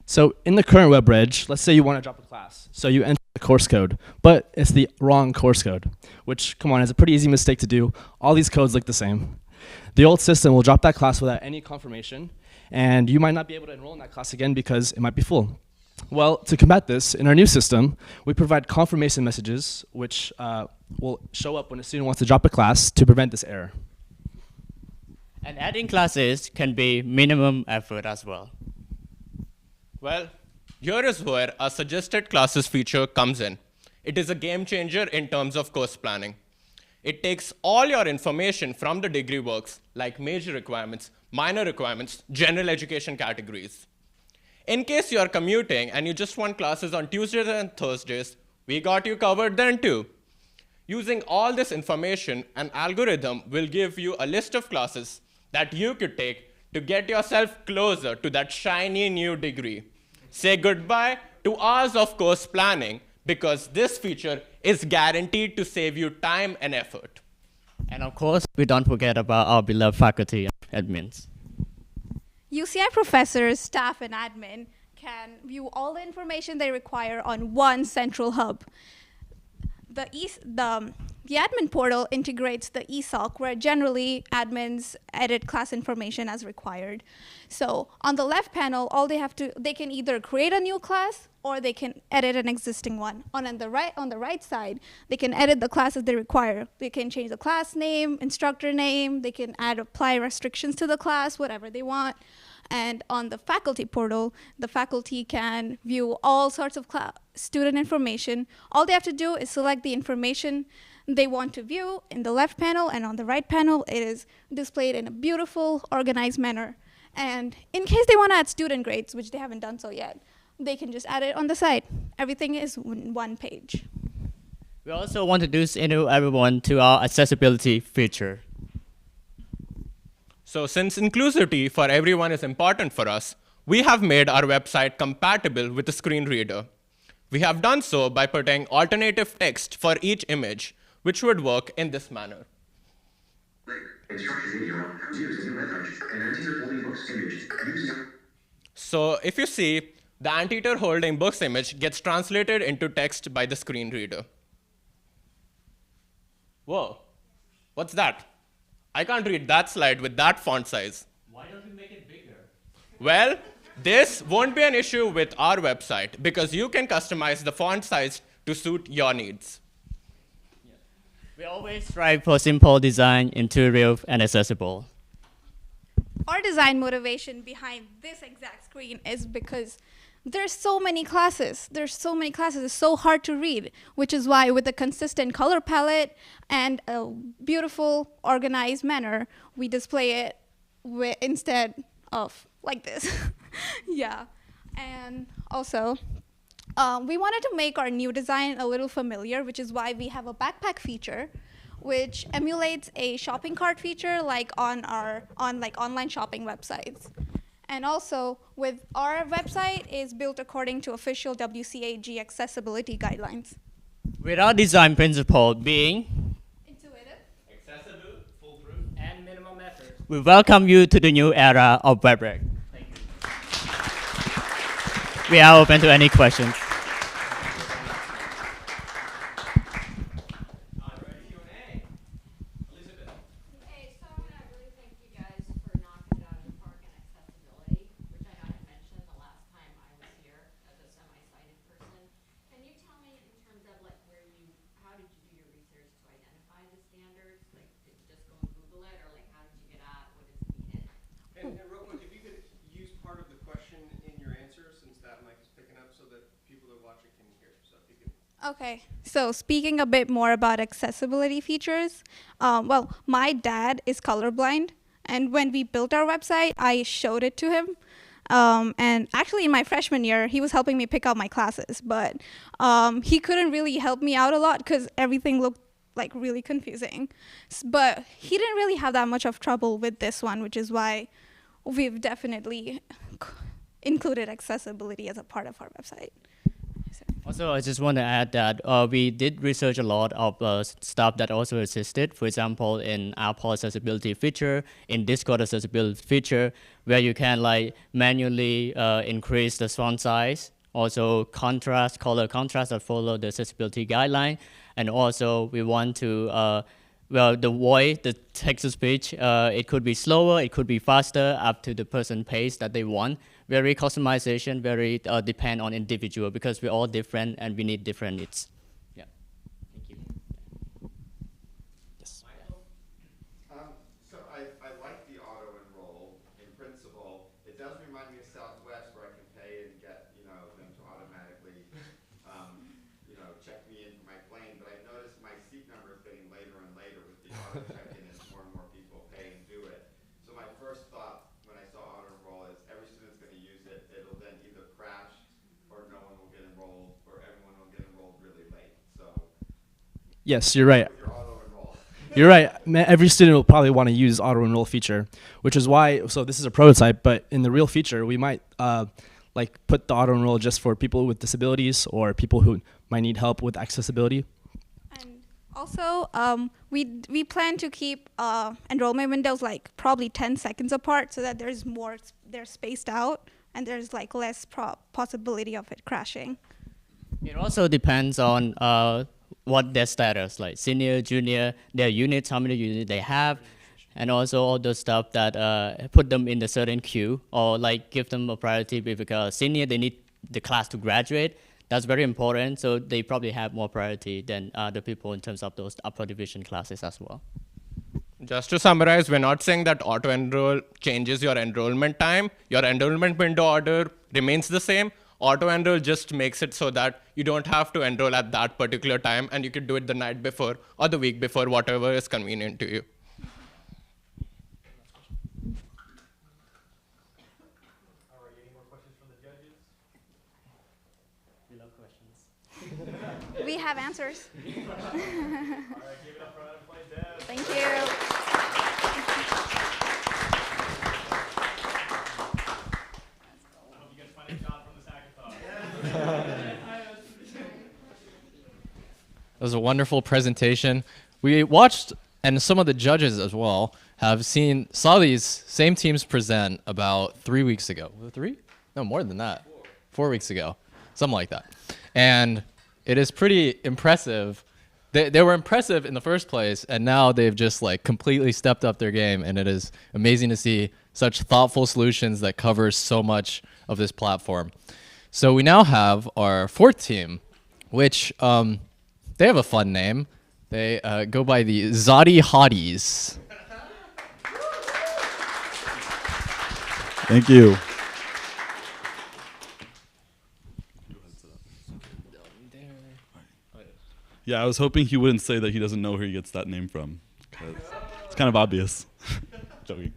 S23: So in the current WebReg, let's say you want to drop a class. So you enter the course code, but it's the wrong course code, which, come on, is a pretty easy mistake to do. All these codes look the same. The old system will drop that class without any confirmation, and you might not be able to enroll in that class again because it might be full. Well, to combat this, in our new system, we provide confirmation messages, which will show up when a student wants to drop a class to prevent this error.
S7: And adding classes can be minimum effort as well.
S6: Well, here is where a suggested classes feature comes in. It is a game changer in terms of course planning. It takes all your information from the degree works, like major requirements, minor requirements, general education categories. In case you are commuting and you just want classes on Tuesdays and Thursdays, we got you covered then too. Using all this information, an algorithm will give you a list of classes that you could take to get yourself closer to that shiny new degree. Say goodbye to hours of course planning, because this feature is guaranteed to save you time and effort.
S7: And of course, we don't forget about our beloved faculty and admins.
S9: UCI professors, staff, and admin can view all the information they require on one central hub. The admin portal integrates the eSoc, where generally admins edit class information as required. So on the left panel, they can either create a new class or they can edit an existing one. On the right side, they can edit the classes they require. They can change the class name, instructor name, they can apply restrictions to the class, whatever they want. And on the faculty portal, the faculty can view all sorts of student information. All they have to do is select the information they want to view in the left panel, and on the right panel, it is displayed in a beautiful, organized manner. And in case they want to add student grades, which they haven't done so yet, they can just add it on the side. Everything is in one page.
S7: We also want to introduce everyone to our accessibility feature.
S6: So since inclusivity for everyone is important for us, we have made our website compatible with a screen reader. We have done so by putting alternative text for each image, which would work in this manner. So if you see, the anteater holding books image gets translated into text by the screen reader. Whoa, what's that? I can't read that slide with that font size.
S7: Why don't we make it bigger?
S6: Well, this won't be an issue with our website because you can customize the font size to suit your needs.
S7: We always strive for simple design, intuitive, and accessible.
S9: Our design motivation behind this exact screen is because there's so many classes. It's so hard to read, which is why with a consistent color palette and a beautiful, organized manner, we display it instead of like this. Yeah. And also, we wanted to make our new design a little familiar, which is why we have a backpack feature, which emulates a shopping cart feature like on online shopping websites. And also, with our website is built according to official WCAG accessibility guidelines.
S7: With our design principle being
S9: intuitive,
S6: accessible, foolproof,
S18: and minimum effort,
S7: we welcome you to the new era of WebReg.
S18: Thank you.
S7: We are open to any questions.
S9: Okay, so speaking a bit more about accessibility features, well, my dad is colorblind, and when we built our website, I showed it to him. And actually in my freshman year, he was helping me pick out my classes, but he couldn't really help me out a lot because everything looked like really confusing. But he didn't really have that much of trouble with this one, which is why we've definitely included accessibility as a part of our website.
S7: Also, I just want to add that we did research a lot of stuff that also existed. For example, in Apple accessibility feature, in Discord accessibility feature, where you can like manually increase the font size, also contrast, color contrast that follow the accessibility guideline, and also we want to well, the voice, the text-to-speech, it could be slower, it could be faster, up to the person pace that they want. Very customization, very depend on individual because we're all different and we need different needs. Yeah. Thank you. Yes.
S10: So I like the auto enroll in principle. It does remind me of Southwest where I can pay and get them to automatically check me in for my plane. But I noticed my seat number is getting later and later with the auto check-in as more and more people pay and do it. So my first thought when I saw auto enroll is every student's going to use it. It'll then either crash or no one will get enrolled or everyone will get enrolled really late. So
S23: yes, you're right.
S10: with your auto enroll.
S23: You're right. Every student will probably want to use auto enroll feature, which is why. So this is a prototype, but in the real feature, we might like put the auto enroll just for people with disabilities or people who might need help with accessibility.
S9: Also, we plan to keep enrollment windows like probably 10 seconds apart so that they're spaced out and there's like less possibility of it crashing.
S7: It also depends on what their status, like senior, junior, their units, how many units they have, and also all those stuff that put them in a certain queue or like give them a priority because senior, they need the class to graduate. That's very important, so they probably have more priority than other people in terms of those upper division classes as well.
S6: Just to summarize, we're not saying that auto-enroll changes your enrollment time. Your enrollment window order remains the same. Auto-enroll just makes it so that you don't have to enroll at that particular time, and you can do it the night before or the week before, whatever is convenient to you.
S9: We have answers. Thank you.
S14: It was a wonderful presentation. We watched, and some of the judges as well, saw these same teams present about 3 weeks ago. Was it 3? No, more than that. 4 weeks ago, something like that. And it is pretty impressive. They were impressive in the first place, and now they've just like completely stepped up their game, and it is amazing to see such thoughtful solutions that covers so much of this platform. So we now have our fourth team, which they have a fun name. They go by the Zodi Hotties.
S5: Thank you. Yeah, I was hoping he wouldn't say that he doesn't know where he gets that name from. It's kind of obvious. Joking.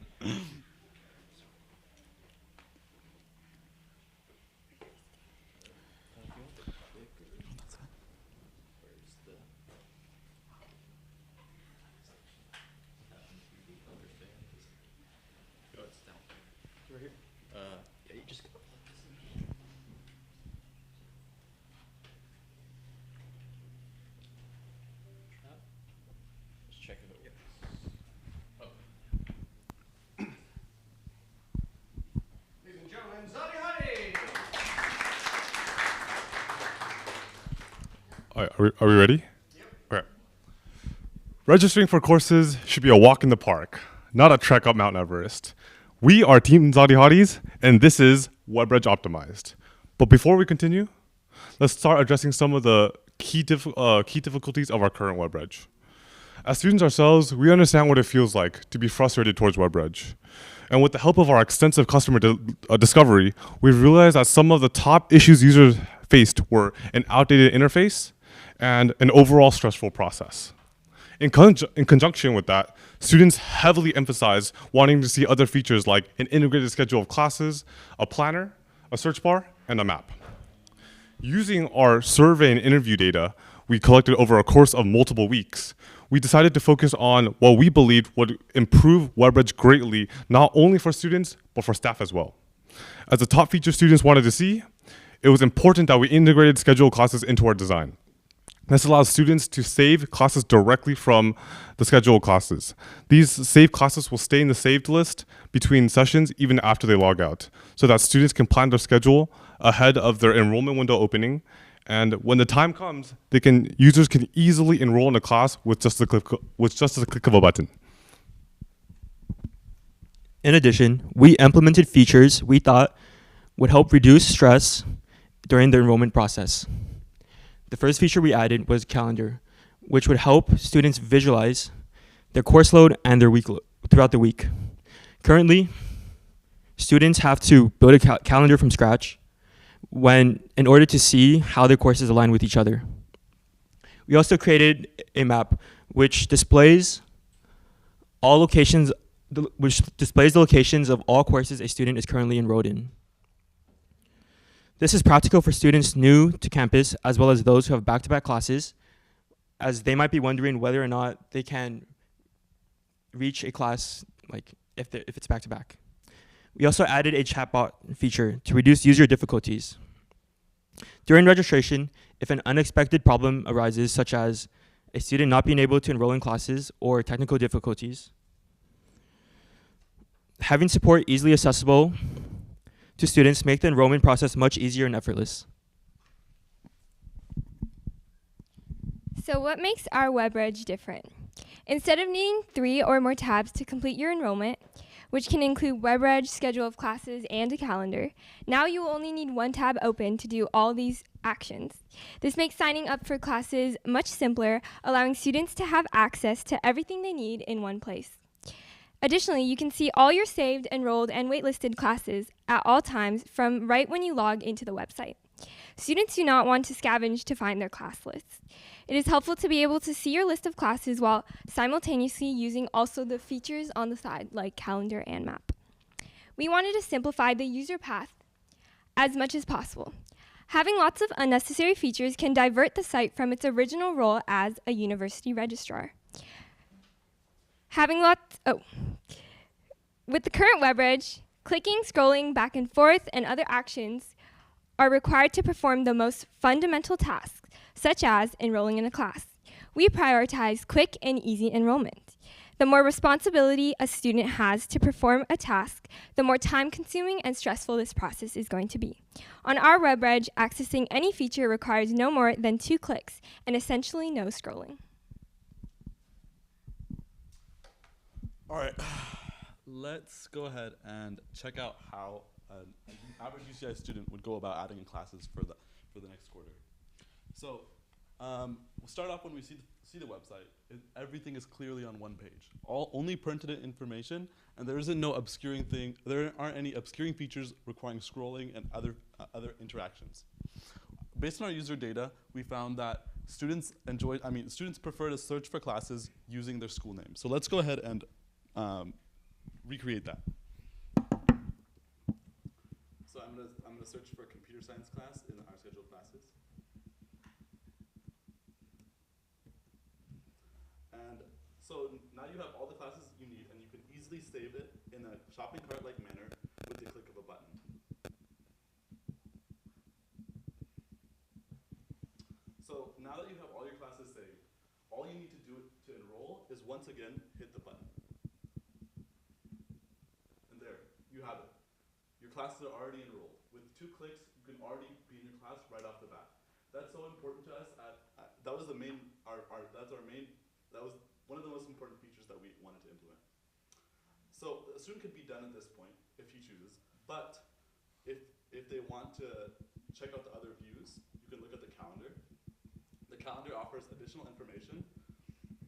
S8: Are we ready? Yep. Okay. Registering for courses should be a walk in the park, not a trek up Mount Everest. We are Team Zodi Hotties, and this is WebReg Optimized. But before we continue, let's start addressing some of the key difficulties of our current WebReg. As students ourselves, we understand what it feels like to be frustrated towards WebReg. And with the help of our extensive customer discovery, we've realized that some of the top issues users faced were an outdated interface and an overall stressful process. In conjunction with that, students heavily emphasize wanting to see other features like an integrated schedule of classes, a planner, a search bar, and a map. Using our survey and interview data we collected over a course of multiple weeks, we decided to focus on what we believed would improve WebReg greatly, not only for students, but for staff as well. As the top feature students wanted to see, it was important that we integrated scheduled classes into our design. This allows students to save classes directly from the scheduled classes. These saved classes will stay in the saved list between sessions even after they log out, so that students can plan their schedule ahead of their enrollment window opening. And when the time comes, users can easily enroll in a class with just a click of a button.
S11: In addition, we implemented features we thought would help reduce stress during the enrollment process. The first feature we added was calendar, which would help students visualize their course load and their week throughout the week. Currently, students have to build a calendar from scratch in order to see how their courses align with each other. We also created a map which displays the locations of all courses a student is currently enrolled in. This is practical for students new to campus as well as those who have back-to-back classes, as they might be wondering whether or not they can reach a class like if it's back to back. We also added a chatbot feature to reduce user difficulties. During registration, if an unexpected problem arises, such as a student not being able to enroll in classes or technical difficulties, having support easily accessible to students make the enrollment process much easier and effortless.
S13: So what makes our WebReg different? Instead of needing 3 or more tabs to complete your enrollment, which can include WebReg, schedule of classes, and a calendar, now you will only need 1 tab open to do all these actions. This makes signing up for classes much simpler, allowing students to have access to everything they need in one place. Additionally, you can see all your saved, enrolled, and waitlisted classes at all times from right when you log into the website. Students do not want to scavenge to find their class lists. It is helpful to be able to see your list of classes while simultaneously using also the features on the side like calendar and map. We wanted to simplify the user path as much as possible. Having lots of unnecessary features can divert the site from its original role as a university registrar. With the current WebReg, clicking, scrolling back and forth, and other actions are required to perform the most fundamental tasks, such as enrolling in a class. We prioritize quick and easy enrollment. The more responsibility a student has to perform a task, the more time-consuming and stressful this process is going to be. On our WebReg, accessing any feature requires no more than 2 clicks and essentially no scrolling.
S5: All right, let's go ahead and check out how an average UCI student would go about adding in classes for the next quarter. So we'll start off when we see the website. Everything is clearly on one page. Only printed in information, and there isn't no obscuring thing. There aren't any obscuring features requiring scrolling and other interactions. Based on our user data, we found that students prefer to search for classes using their school name. So let's go ahead and recreate that. So I'm gonna search for a computer science class in our scheduled classes. And so now you have all the classes you need, and you can easily save it in a shopping cart-like manner with the click of a button. So now that you have all your classes saved, all you need to do to enroll is once again hit the button. And there, you have it. Your classes are already enrolled. With 2 clicks, you can already be in your class right off the bat. That's so important to us. That was one of the most important features that we wanted to implement. So a student could be done at this point if he chooses, but if they want to check out the other views, you can look at the calendar. The calendar offers additional information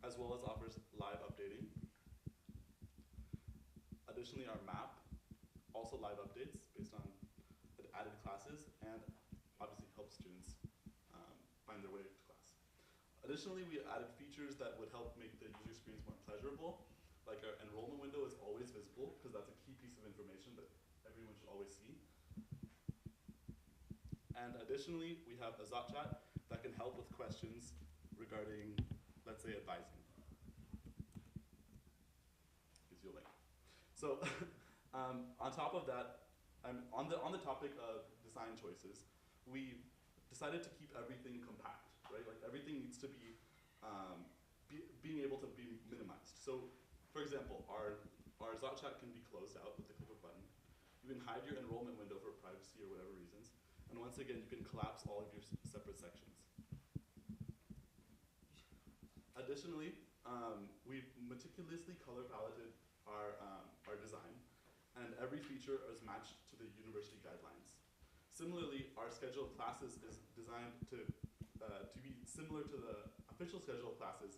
S5: as well as offers live updating. Additionally, our map also live updates based on the added classes and obviously helps students find their way to class. Additionally, we added features that would help make the user experience more pleasurable, like our enrollment window is always visible because that's a key piece of information that everyone should always see. And additionally, we have a Zot chat that can help with questions regarding, let's say, advising. Gives you a link. So on top of that, on the topic of design choices, we decided to keep everything compact, right? Like everything needs to be being able to be minimized. So, for example, our Zot chat can be closed out with the click of a button. You can hide your enrollment window for privacy or whatever reasons. And once again, you can collapse all of your separate sections. Additionally, we've meticulously color paletted our design, and every feature is matched to the university guidelines. Similarly, our schedule of classes is designed to be similar to the official schedule of classes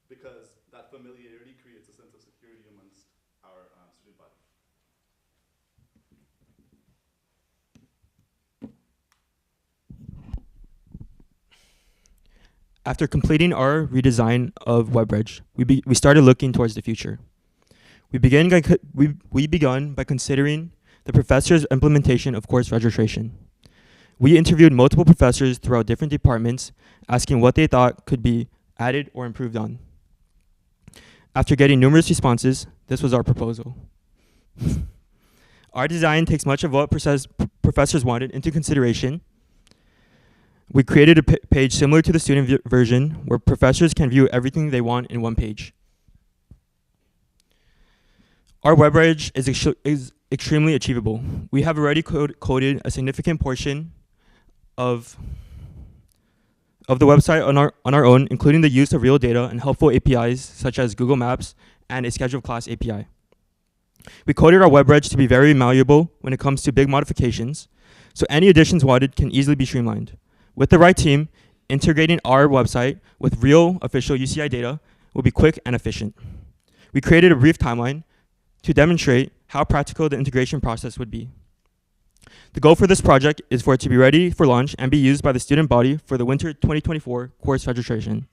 S5: because that familiarity creates a sense of security amongst our student body.
S11: After completing our redesign of WebReg, we started looking towards the future. We began by considering the professor's implementation of course registration. We interviewed multiple professors throughout different departments, asking what they thought could be added or improved on. After getting numerous responses, this was our proposal. Our design takes much of what professors wanted into consideration. We created a page similar to the student version where professors can view everything they want in one page. Our WebReg is extremely achievable. We have already coded a significant portion of the website on our own, including the use of real data and helpful APIs such as Google Maps and a schedule class API. We coded our WebReg to be very malleable when it comes to big modifications, so any additions wanted can easily be streamlined. With the right team, integrating our website with real official UCI data will be quick and efficient. We created a brief timeline to demonstrate how practical the integration process would be. The goal for this project is for it to be ready for launch and be used by the student body for the winter 2024 course registration.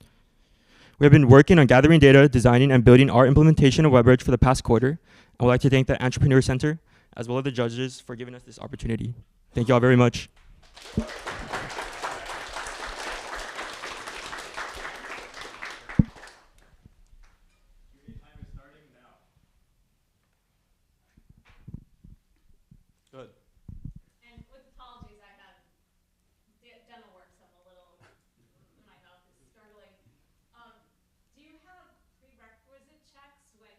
S11: We have been working on gathering data, designing, and building our implementation of WebReg for the past quarter. I would like to thank the Entrepreneur Center, as well as the judges, for giving us this opportunity. Thank you all very much.
S5: Good.
S16: And with apologies, I have dental work, so I'm a little, my mouth is struggling. Do you have prerequisite checks when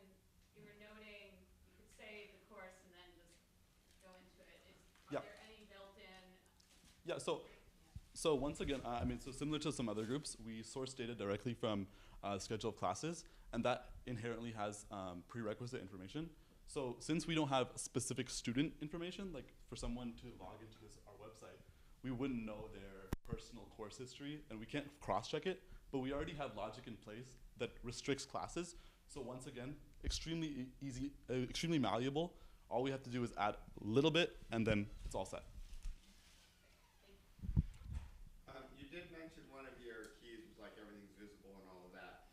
S16: you were noting, you could save the course and then just go into it? Are there any built-in?
S5: Yeah, so once again, so similar to some other groups, we source data directly from schedule of classes, and that inherently has prerequisite information. So since we don't have specific student information, like for someone to log into our website, we wouldn't know their personal course history, and we can't cross-check it, but we already have logic in place that restricts classes. So once again, extremely easy, extremely malleable. All we have to do is add a little bit, and then it's all set.
S10: You did mention one of your keys was like everything's visible and all of that.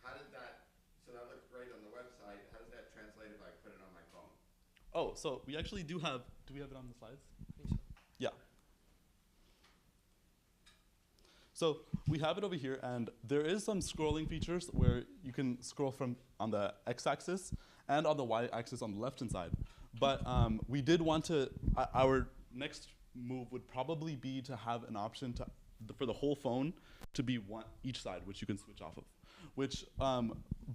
S10: How did that, so that looks great on the website, how does that translate if I put it on my phone?
S5: Oh, so we actually do we have it on the slides? I think so. Yeah. So we have it over here, and there is some scrolling features where you can scroll from on the x-axis and on the y-axis on the left-hand side. But we did want to, our next move would probably be to have an option for the whole phone to be each side, which you can switch off of. Which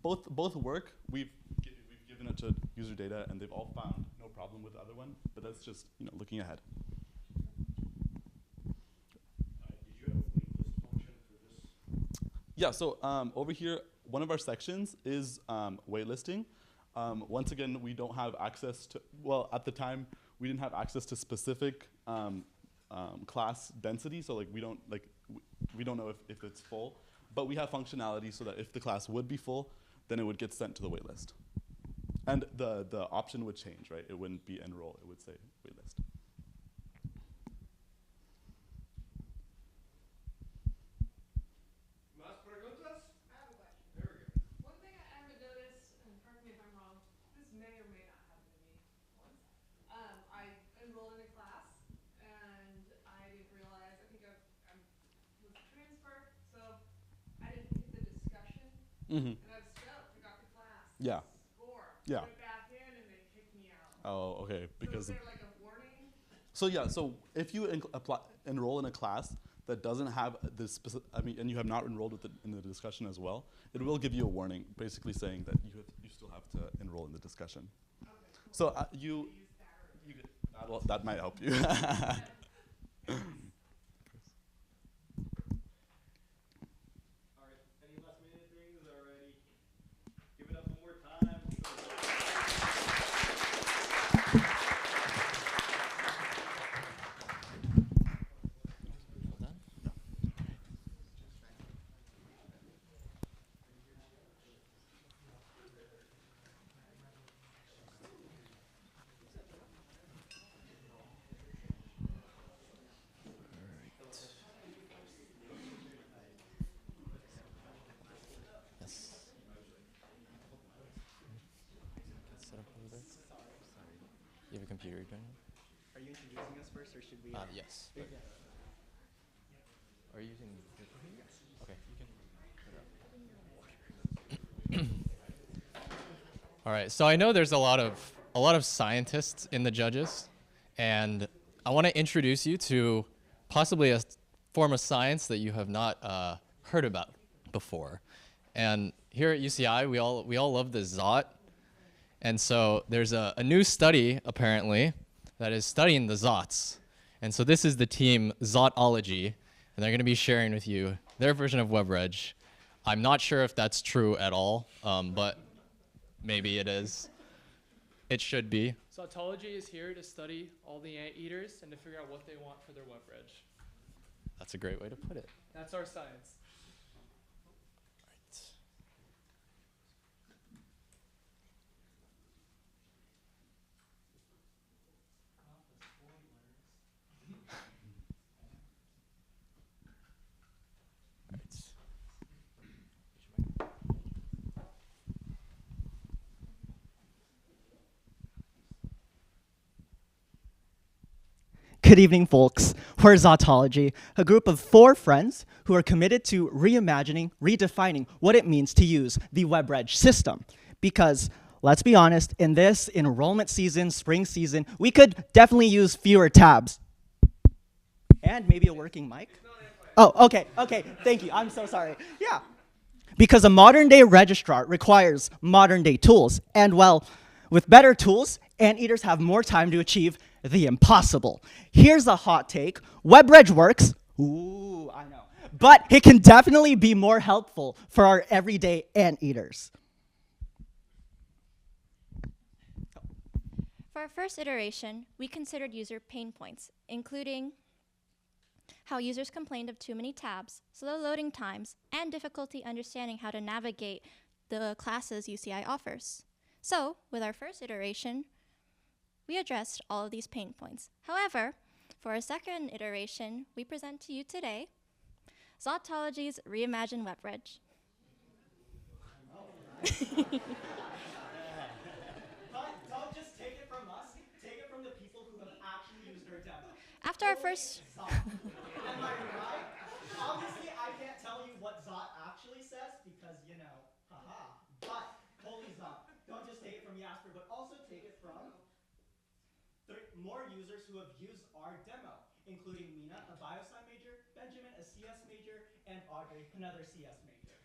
S5: both work. We've given it to user data, and they've all found no problem with the other one. But that's just looking ahead.
S12: Did you have a waitlist function for this?
S5: Yeah. So over here, one of our sections is waitlisting. Once again, we don't have access to. Well, at the time, we didn't have access to specific class density. So we don't know if it's full. But we have functionality so that if the class would be full, then it would get sent to the waitlist. And the option would change, right? It wouldn't be enroll, it would say waitlist.
S4: Más preguntas?
S16: I have a question.
S4: There we go.
S16: One thing I haven't noticed, and correct me if I'm wrong, this may or may not happen to me once. I enrolled in a class, and I didn't realize, I think I was transferred, so I didn't hit the discussion, and I was stoked, I got the class.
S5: Yeah.
S16: Score.
S5: Yeah.
S16: Went back in, and they kicked me out.
S5: Oh, okay. Because
S16: so is there like a warning?
S5: So yeah, so if you enroll in a class that doesn't have this specific, and you have not enrolled in the discussion as well, it will give you a warning, basically saying that you still have to enroll in the discussion. Okay, cool. So that might help you.
S2: All right, any last minute things already? Give it up one more time.
S14: You have a computer doing it?
S19: Are you introducing us first, or should we?
S14: Yes. Are you using? Okay, you can. All right, so I know there's a lot of scientists in the judges, and I want to introduce you to possibly a form of science that you have not heard about before. And here at UCI, we all love the Zot, and so there's a new study apparently that is studying the Zots, and so this is the team Zotology, and they're going to be sharing with you their version of WebReg. I'm not sure if that's true at all, but maybe it is. It should be.
S22: Zotology is here to study all the anteaters and to figure out what they want for their WebReg.
S14: That's a great way to put it.
S22: That's our science.
S3: Good evening, folks. We're Zotology, a group of 4 friends who are committed to reimagining, redefining what it means to use the WebReg system. Because, let's be honest, in this enrollment season, spring season, we could definitely use fewer tabs. And maybe a working mic? Oh, okay, thank you. I'm so sorry. Yeah. Because a modern-day registrar requires modern-day tools. And, well, with better tools, anteaters have more time to achieve the impossible. Here's a hot take. WebReg works. Ooh, I know. But it can definitely be more helpful for our everyday anteaters.
S20: For our first iteration, we considered user pain points, including how users complained of too many tabs, slow loading times, and difficulty understanding how to navigate the classes UCI offers. So, with our first iteration, we addressed all of these pain points. However, for our second iteration, we present to you today Zotology's Reimagined WebReg.
S3: Don't just take it from us, take it from the people who have actually used our demo.
S20: After our first...
S3: Am I right? Obviously, I can't tell you what Zot actually says because, you know, haha. But, holy Zot, don't just take it from Jasper, but also take it from more users who have used our demo, including Mina, a biosci major, Benjamin, a CS major, and Audrey, another CS major.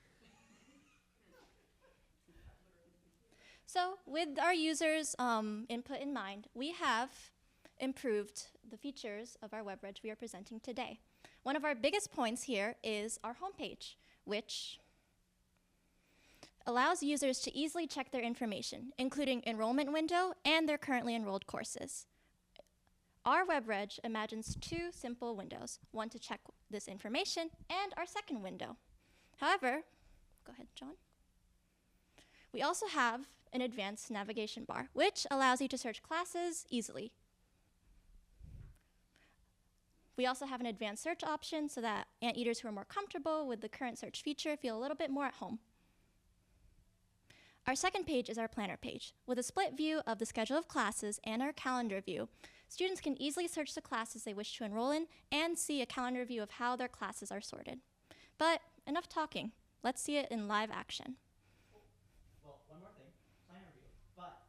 S20: So, with our users' input in mind, we have improved the features of our WebReg we are presenting today. One of our biggest points here is our homepage, which allows users to easily check their information, including enrollment window and their currently enrolled courses. Our WebReg imagines 2 simple windows, one to check this information and our second window. However, go ahead, John. We also have an advanced navigation bar, which allows you to search classes easily. We also have an advanced search option so that anteaters who are more comfortable with the current search feature feel a little bit more at home. Our second page is our planner page. With a split view of the schedule of classes and our calendar view, students can easily search the classes they wish to enroll in and see a calendar view of how their classes are sorted. But enough talking. Let's see it in live action.
S3: Well, one more thing, planner view, but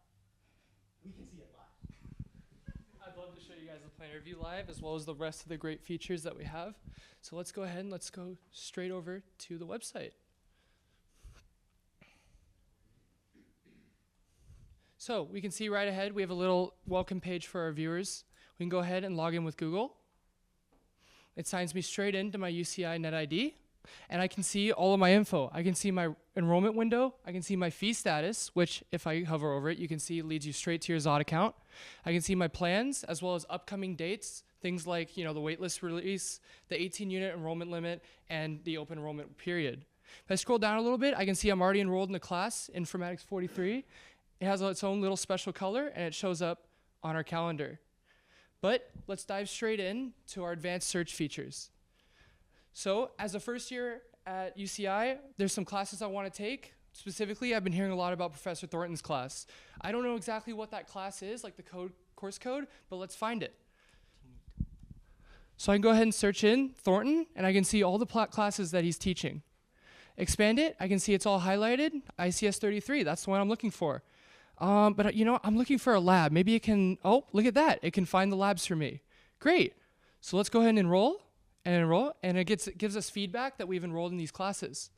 S3: we can see it live.
S22: I'd love to show you guys the planner view live as well as the rest of the great features that we have. So let's go ahead and let's go straight over to the website. So we can see right ahead, we have a little welcome page for our viewers. We can go ahead and log in with Google. It signs me straight into my UCI Net ID, and I can see all of my info. I can see my enrollment window. I can see my fee status, which if I hover over it, you can see leads you straight to your Zot account. I can see my plans as well as upcoming dates, things like, you know, the waitlist release, the 18-unit enrollment limit, and the open enrollment period. If I scroll down a little bit, I can see I'm already enrolled in the class, Informatics 43. It has its own little special color, and it shows up on our calendar. But let's dive straight in to our advanced search features. So as a first year at UCI, there's some classes I want to take. Specifically, I've been hearing a lot about Professor Thornton's class. I don't know exactly what that class is, like the course code, but let's find it. So I can go ahead and search in Thornton, and I can see all the classes that he's teaching. Expand it, I can see it's all highlighted, ICS 33, that's the one I'm looking for.
S15: But you know, I'm looking for a lab. Maybe it can, oh, look at that. It can find the labs for me. Great. So let's go ahead and enroll, and it gives us feedback that we've enrolled in these classes.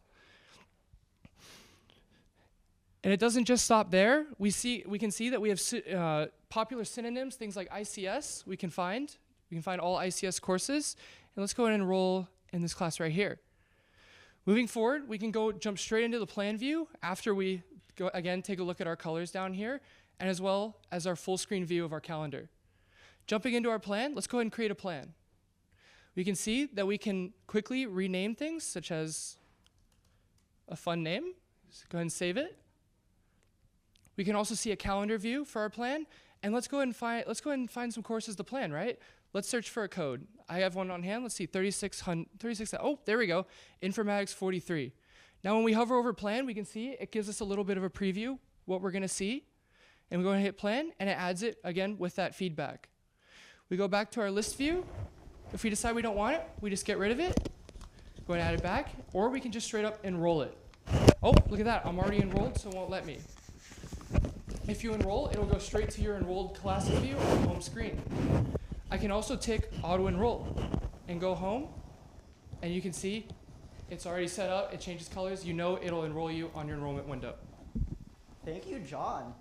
S15: And it doesn't just stop there. We can see that we have popular synonyms, things like ICS we can find. We can find all ICS courses. And let's go ahead and enroll in this class right here. Moving forward, we can jump straight into the plan view after we go again take a look at our colors down here, and as well as our full screen view of our calendar. Jumping into our plan, let's go ahead and create a plan. We can see that we can quickly rename things, such as a fun name. Just go ahead and save it. We can also see a calendar view for our plan, and let's go ahead and find some courses to plan, right? Let's search for a code. I have one on hand. Let's see, 36. Oh, there we go. Informatics 43. Now, when we hover over plan, we can see it gives us a little bit of a preview what we're going to see, and we go ahead and hit plan, and it adds it again with that feedback. We go back to our list view. If we decide we don't want it, we just get rid of it. Go ahead and add it back, or we can just straight up enroll it. Oh, look at that. I'm already enrolled, so it won't let me. If you enroll, it'll go straight to your enrolled classes view on the home screen. I can also tick auto enroll and go home, and you can see it's already set up. It changes colors. You know it'll enroll you on your enrollment window.
S3: Thank you, John.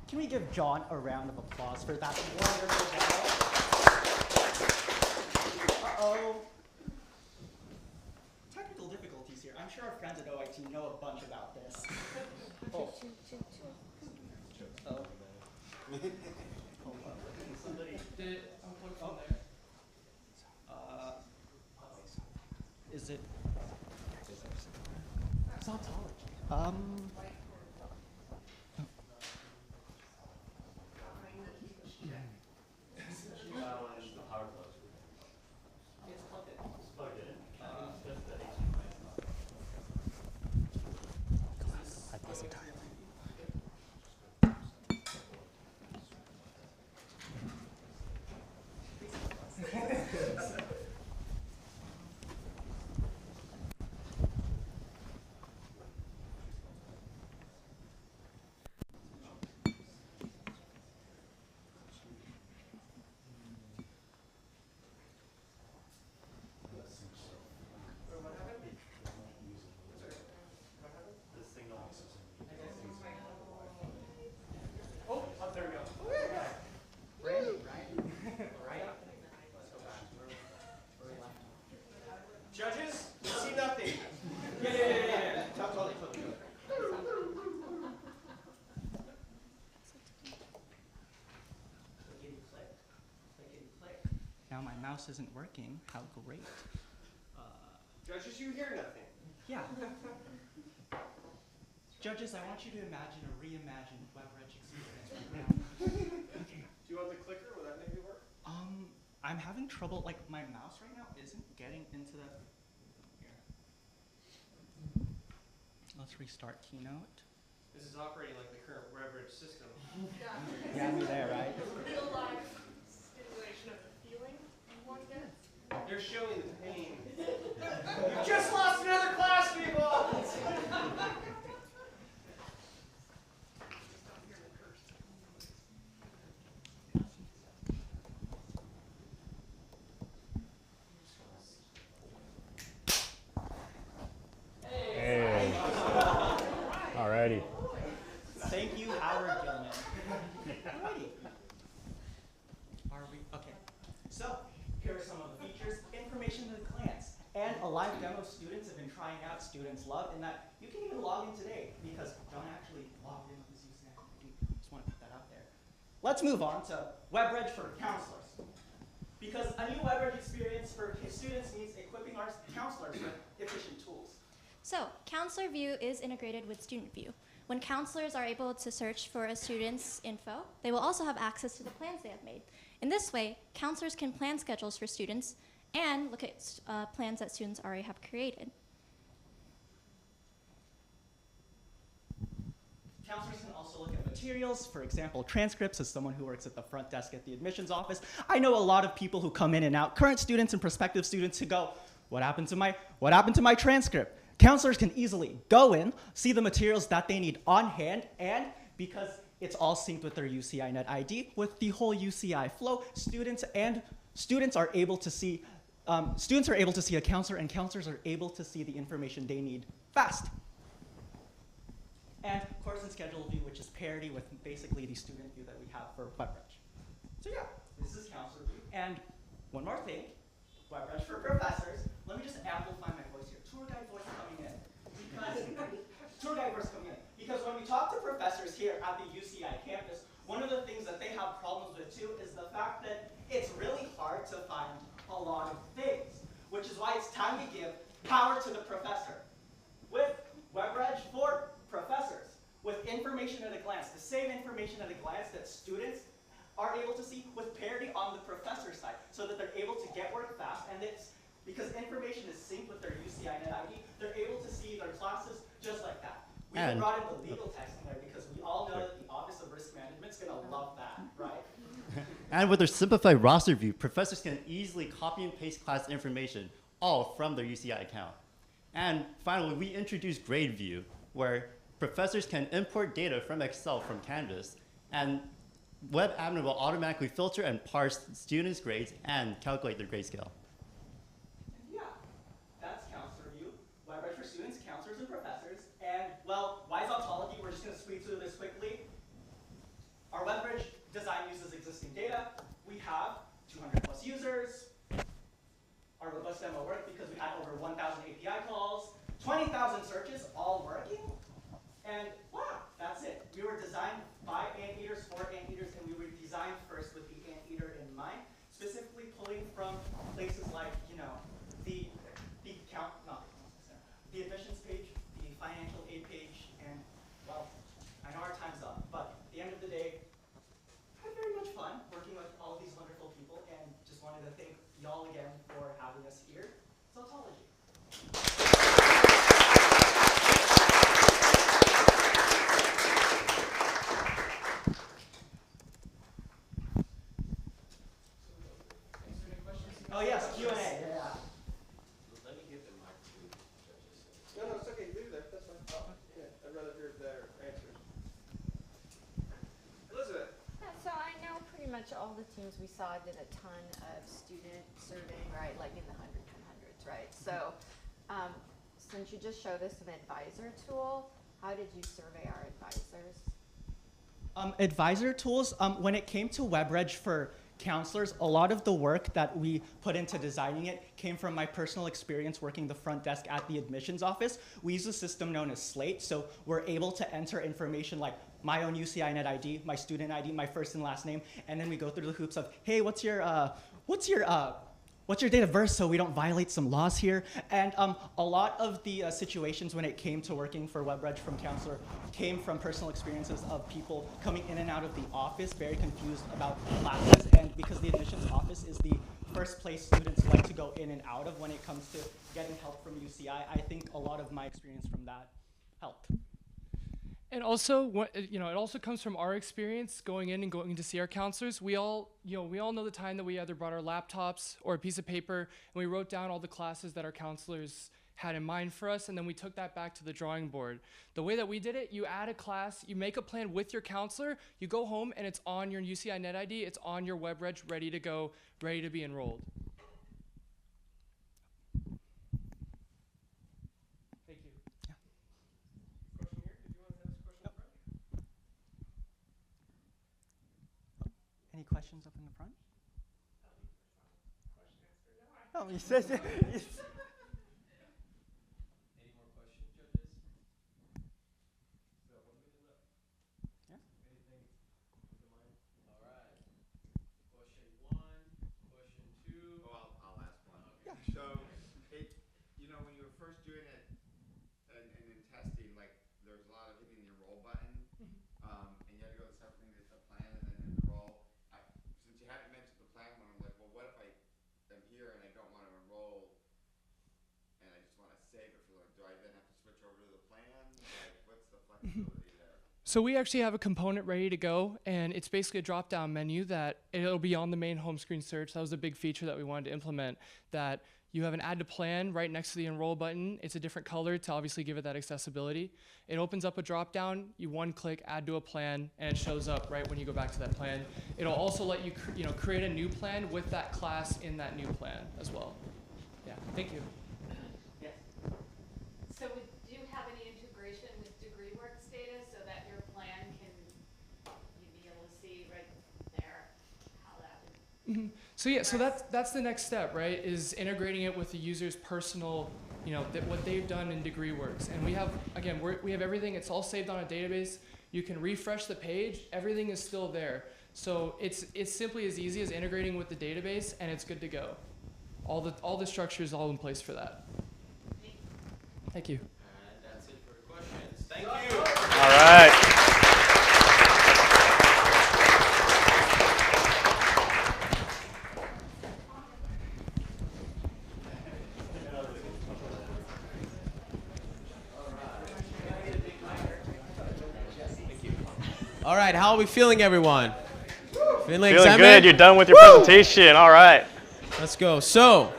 S3: Can we give John a round of applause for that wonderful demo? Uh-oh. Technical difficulties here. I'm sure our friends at OIT know a bunch about this. Oh. Oh.
S15: Somebody did unplug from there.
S3: Is it? Zootology.
S4: Judges, you see nothing. Yeah. Totally.
S3: Now my mouse isn't working. How great.
S4: Judges, you hear nothing.
S3: Yeah. Judges, I want you to imagine a reimagined WebReg experience right now. Okay.
S4: Do you want the clicker? Will that maybe work?
S3: I'm having trouble, like my mouse right now isn't getting into the, here. Let's restart Keynote.
S4: This is operating like the current WebReg system.
S3: Yeah, me there, right?
S16: Real life stimulation of the feeling one gets.
S4: They're showing the pain. You just lost another class, people!
S2: Hey. Alrighty.
S3: Thank you, Howard Gilman. Alrighty. Are we, okay. So, here are some of the features, information to the clans, and a live demo students have been trying out students love, in that you can even log in today, because John actually logged in with his username. I just want to put that out there. Let's move on to WebReg for counselors. Because a new WebReg experience for students means equipping our counselors with efficient tools.
S20: So, Counselor View is integrated with Student View. When counselors are able to search for a student's info, they will also have access to the plans they have made. In this way, counselors can plan schedules for students and look at plans that students already have created.
S3: Counselors can also look at materials, for example, transcripts. As someone who works at the front desk at the admissions office, I know a lot of people who come in and out, current students and prospective students who go, what happened to my transcript? Counselors can easily go in, see the materials that they need on hand, and because it's all synced with their UCI Net ID. With the whole UCI flow, students are able to see a counselor, and counselors are able to see the information they need fast. And course and schedule view, which is parity with basically the student view that we have for WebReg. So yeah, this is counselor view. And one more thing, WebReg for professors. Let me just amplify my voice here. Tour guide voice coming in. Because when we talk to professors here at the UCI campus, one of the things that they have problems with too is the fact that it's really hard to find a lot of things, which is why it's time to give power to the professor. With WebReg for professors, with information at a glance, the same information at a glance that students are able to see with parity on the professor side, so that they're able to get work fast, and it's because information is synced with their UCI Net ID, they're able to see their classes just like that. We even brought in the legal text in there because we all know that the Office of Risk Management is going to love that, right?
S1: And with their simplified roster view, professors can easily copy and paste class information all from their UCI account. And finally, we introduced grade view, where professors can import data from Excel from Canvas, and web admin will automatically filter and parse students' grades and calculate their grade scale.
S3: Yeah, that's counselor view, WebReg for students, counselors, and professors. And well, why is ontology? We're just going to squeeze through this quickly. Our WebReg design uses existing data. We have 200 plus users. Our robust demo worked because we had over 1,000 API calls, 20,000 searches, all working. And wow, that's it. We were designed by anteaters for anteaters, and we were designed first with the anteater in mind, specifically pulling from places like, the admissions page, the financial aid page, and well, I know our time's up, but at the end of the day, I had very much fun working with all of these wonderful people, and just wanted to thank y'all again for having us here. It's ontology. Oh yes, Q&A. Yeah.
S4: Let me give them mic to judges. No, it's okay. Leave it there. That's fine. Oh, yeah, I'd rather hear their answers. Elizabeth.
S17: Yeah, so I know pretty much all the teams we saw did a ton of student surveying, right? Like in the hundreds and hundreds, right? So since you just showed us an advisor tool, how did you survey our advisors?
S3: Advisor tools, when it came to WebReg for counselors, a lot of the work that we put into designing it came from my personal experience working the front desk at the admissions office. We use a system known as Slate, so we're able to enter information like my own UCI Net ID, my student ID, my first and last name, and then we go through the hoops of, hey, what's your date of birth so we don't violate some laws here? And a lot of the situations when it came to working for WebReg from counselor came from personal experiences of people coming in and out of the office, very confused about classes. And because the admissions office is the first place students like to go in and out of when it comes to getting help from UCI, I think a lot of my experience from that helped.
S15: And also, it also comes from our experience going in and going to see our counselors. We all know the time that we either brought our laptops or a piece of paper, and we wrote down all the classes that our counselors had in mind for us, and then we took that back to the drawing board. The way that we did it, you add a class, you make a plan with your counselor, you go home, and it's on your UCI Net ID, it's on your WebReg, ready to go, ready to be enrolled. Thank you.
S4: Question here? Did you want to ask a question up front?
S3: Any questions up in the front? Oh, you said it.
S14: Any more questions, judges? So 1 minute left.
S3: Yeah.
S14: Anything come to mind? All right. Question 1, question 2.
S10: Oh, I'll ask one.
S14: Okay.
S10: Yeah. So, when you were first doing it and in testing, like there was a lot of hitting the enroll button, and you had to go to something that's the plan and then enroll. Since you hadn't mentioned the plan one, I'm like, well, what if I am here and I don't want to enroll, and I just want to save it for like, do I then have to switch over to the plan? Like, what's the flexibility there?
S15: So we actually have a component ready to go, and it's basically a drop-down menu that it'll be on the main home screen search. That was a big feature that we wanted to implement, that you have an add to plan right next to the enroll button. It's a different color to obviously give it that accessibility. It opens up a drop-down, you one-click add to a plan, and it shows up right when you go back to that plan. It'll also let you create a new plan with that class in that new plan as well. Yeah, thank you.
S16: So do you have any integration with DegreeWorks data so that your plan can you be able to see right there how that would?
S15: Mm-hmm. So yeah, so that's the next step, right? Is integrating it with the user's personal, what they've done in DegreeWorks. And we have, again, we have everything. It's all saved on a database. You can refresh the page. Everything is still there. So it's simply as easy as integrating with the database, and it's good to go. All the structure is all in place for that. Thank you.
S6: And that's it for questions. Thank you.
S2: All right.
S6: All right, how are we feeling, everyone? Feeling
S2: Feeling good. You're done with your presentation. All right.
S6: Let's go. So,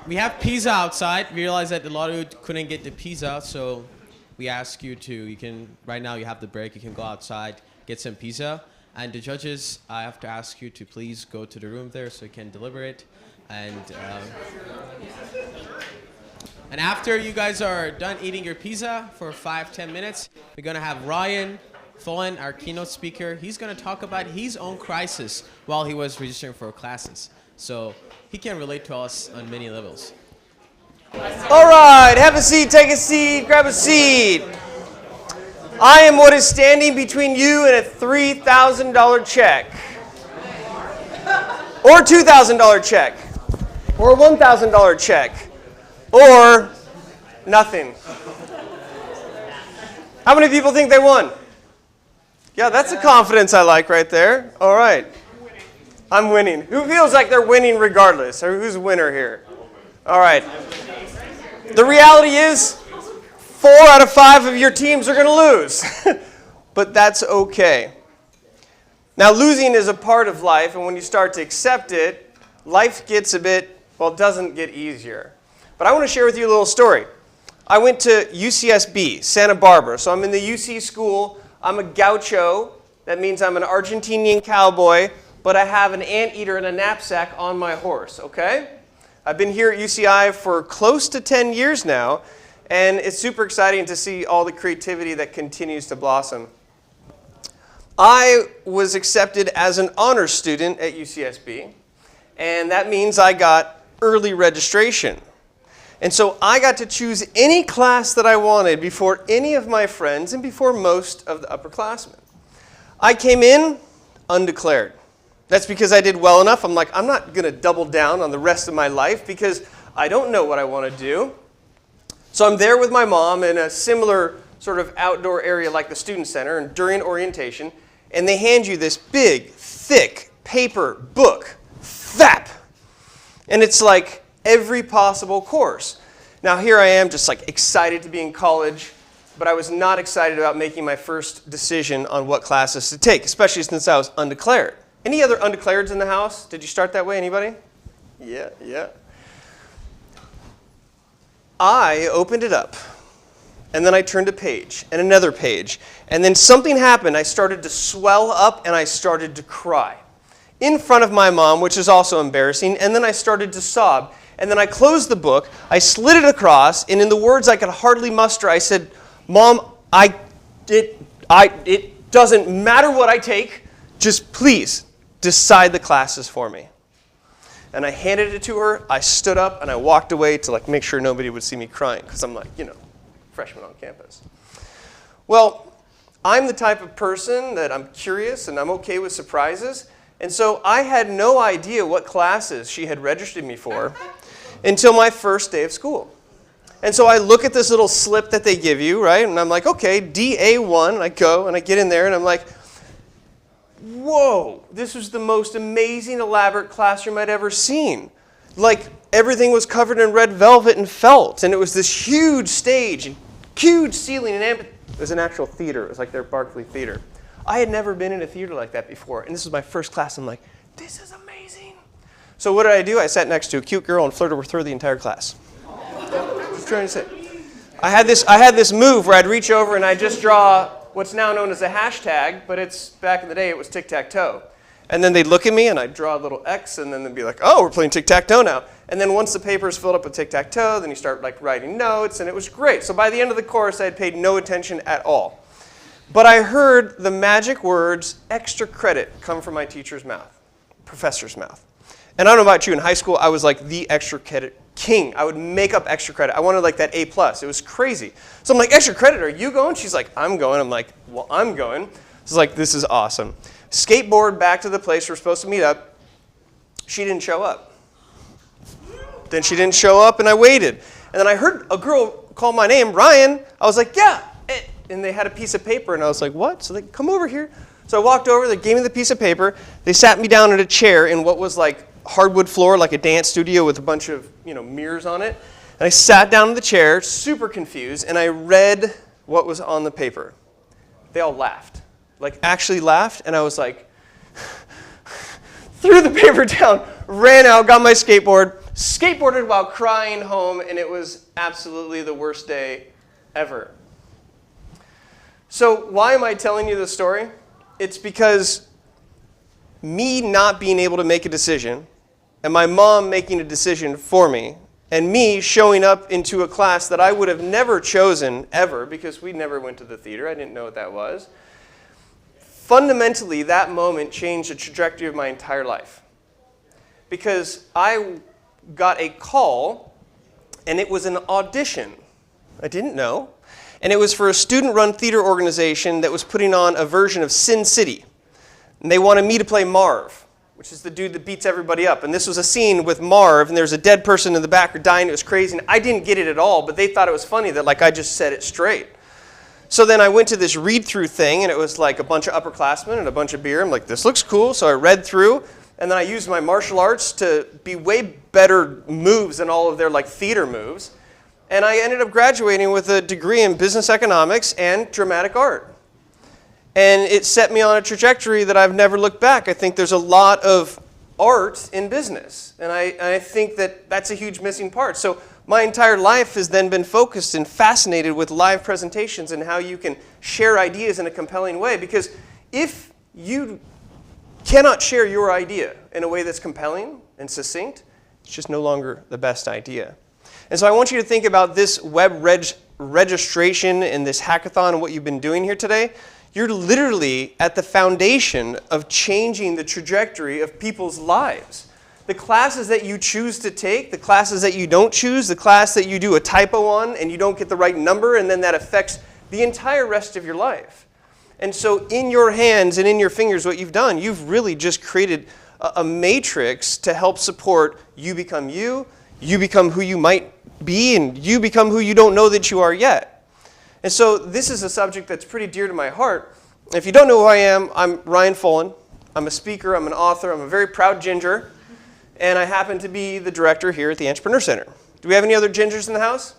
S6: we have pizza outside. We realized that a lot of you couldn't get the pizza, so we ask you to, right now you have the break, you can go outside, get some pizza. And the judges, I have to ask you to please go to the room there so you can deliver it. And after you guys are done eating your pizza for 5-10 minutes, we're going to have Ryan Tholen, our keynote speaker. He's going to talk about his own crisis while he was registering for classes. So he can relate to us on many levels.
S4: All right, have a seat, take a seat, grab a seat. I am what is standing between you and a $3,000 check, or $2,000 check, or $1,000 check, or nothing. How many people think they won? Yeah, that's a confidence I like right there. All right. I'm winning. Who feels like they're winning regardless? Or who's a winner here? All right. The reality is 4 out of 5 of your teams are going to lose. But that's okay. Now, losing is a part of life, and when you start to accept it, life gets it doesn't get easier. But I want to share with you a little story. I went to UCSB, Santa Barbara. So I'm in the UC school. I'm a gaucho. That means I'm an Argentinian cowboy, but I have an anteater and a knapsack on my horse, okay? I've been here at UCI for close to 10 years now, and it's super exciting to see all the creativity that continues to blossom. I was accepted as an honors student at UCSB, and that means I got early registration. And so I got to choose any class that I wanted before any of my friends and before most of the upperclassmen. I came in undeclared. That's because I did well enough. I'm like, I'm not going to double down on the rest of my life because I don't know what I want to do. So I'm there with my mom in a similar sort of outdoor area like the student center and during orientation, and they hand you this big, thick paper book, thap. And it's like every possible course. Now here I am just like excited to be in college, but I was not excited about making my first decision on what classes to take, especially since I was undeclared. Any other undeclareds in the house? Did you start that way, anybody? Yeah. I opened it up, and then I turned a page, and another page, and then something happened. I started to swell up, and I started to cry in front of my mom, which is also embarrassing, and then I started to sob. And then I closed the book, I slid it across, and in the words I could hardly muster, I said, Mom, it doesn't matter what I take, just please decide the classes for me. And I handed it to her, I stood up, and I walked away to make sure nobody would see me crying, because I'm freshman on campus. Well, I'm the type of person that I'm curious and I'm okay with surprises, and so I had no idea what classes she had registered me for until my first day of school. And so I look at this little slip that they give you, right? And I'm like, okay, DA1, and I go and I get in there and I'm like, whoa, this was the most amazing, elaborate classroom I'd ever seen. Like, everything was covered in red velvet and felt, and it was this huge stage and huge ceiling and It was an actual theater. It was like their Barclay Theater. I had never been in a theater like that before, and this was my first class. I'm like, this is amazing. So what did I do? I sat next to a cute girl and flirted with her the entire class. Just trying to say. I had this move where I'd reach over and I'd just draw what's now known as a hashtag, but it's back in the day it was tic-tac-toe. And then they'd look at me and I'd draw a little X, and then they'd be like, oh, we're playing tic-tac-toe now. And then once the paper is filled up with tic-tac-toe, then you start like writing notes, and it was great. So by the end of the course, I had paid no attention at all. But I heard the magic words extra credit come from my teacher's mouth, professor's mouth. And I don't know about you, in high school, I was like the extra credit king. I would make up extra credit. I wanted like that A+. It was crazy. So I'm like, extra credit, are you going? She's like, I'm going. I'm like, well, I'm going. It's like, this is awesome. Skateboard back to the place we're supposed to meet up. She didn't show up. Then she didn't show up, and I waited. And then I heard a girl call my name, Ryan. I was like, yeah. And they had a piece of paper, and I was like, what? So they come over here. So I walked over, they gave me the piece of paper. They sat me down in a chair in what was like hardwood floor, like a dance studio with a bunch of mirrors on it. And I sat down in the chair, super confused, and I read what was on the paper. They all laughed, like actually laughed, and I was like, threw the paper down, ran out, got my skateboard, skateboarded while crying home, and it was absolutely the worst day ever. So why am I telling you this story? It's because me not being able to make a decision, and my mom making a decision for me, and me showing up into a class that I would have never chosen ever, because we never went to the theater, I didn't know what that was. Fundamentally, that moment changed the trajectory of my entire life. Because I got a call, and it was an audition. I didn't know. And it was for a student-run theater organization that was putting on a version of Sin City. And they wanted me to play Marv, which is the dude that beats everybody up. And this was a scene with Marv, and there's a dead person in the back or dying. It was crazy. And I didn't get it at all, but they thought it was funny that like I just said it straight. So then I went to this read-through thing, and it was like a bunch of upperclassmen and a bunch of beer. I'm like, this looks cool. So I read through, and then I used my martial arts to be way better moves than all of their like theater moves. And I ended up graduating with a degree in business economics and dramatic art. And it set me on a trajectory that I've never looked back. I think there's a lot of art in business. And I think that that's a huge missing part. So my entire life has then been focused and fascinated with live presentations and how you can share ideas in a compelling way. Because if you cannot share your idea in a way that's compelling and succinct, it's just no longer the best idea. And so I want you to think about this WebReg registration and this hackathon and what you've been doing here today. You're literally at the foundation of changing the trajectory of people's lives. The classes that you choose to take, the classes that you don't choose, the class that you do a typo on and you don't get the right number, and then that affects the entire rest of your life. And so in your hands and in your fingers, what you've done, you've really just created a matrix to help support you become you, you become who you might be, and you become who you don't know that you are yet. And so this is a subject that's pretty dear to my heart. If you don't know who I am, I'm Ryan Follin. I'm a speaker, I'm an author, I'm a very proud ginger, and I happen to be the director here at the Entrepreneur Center. Do we have any other gingers in the house?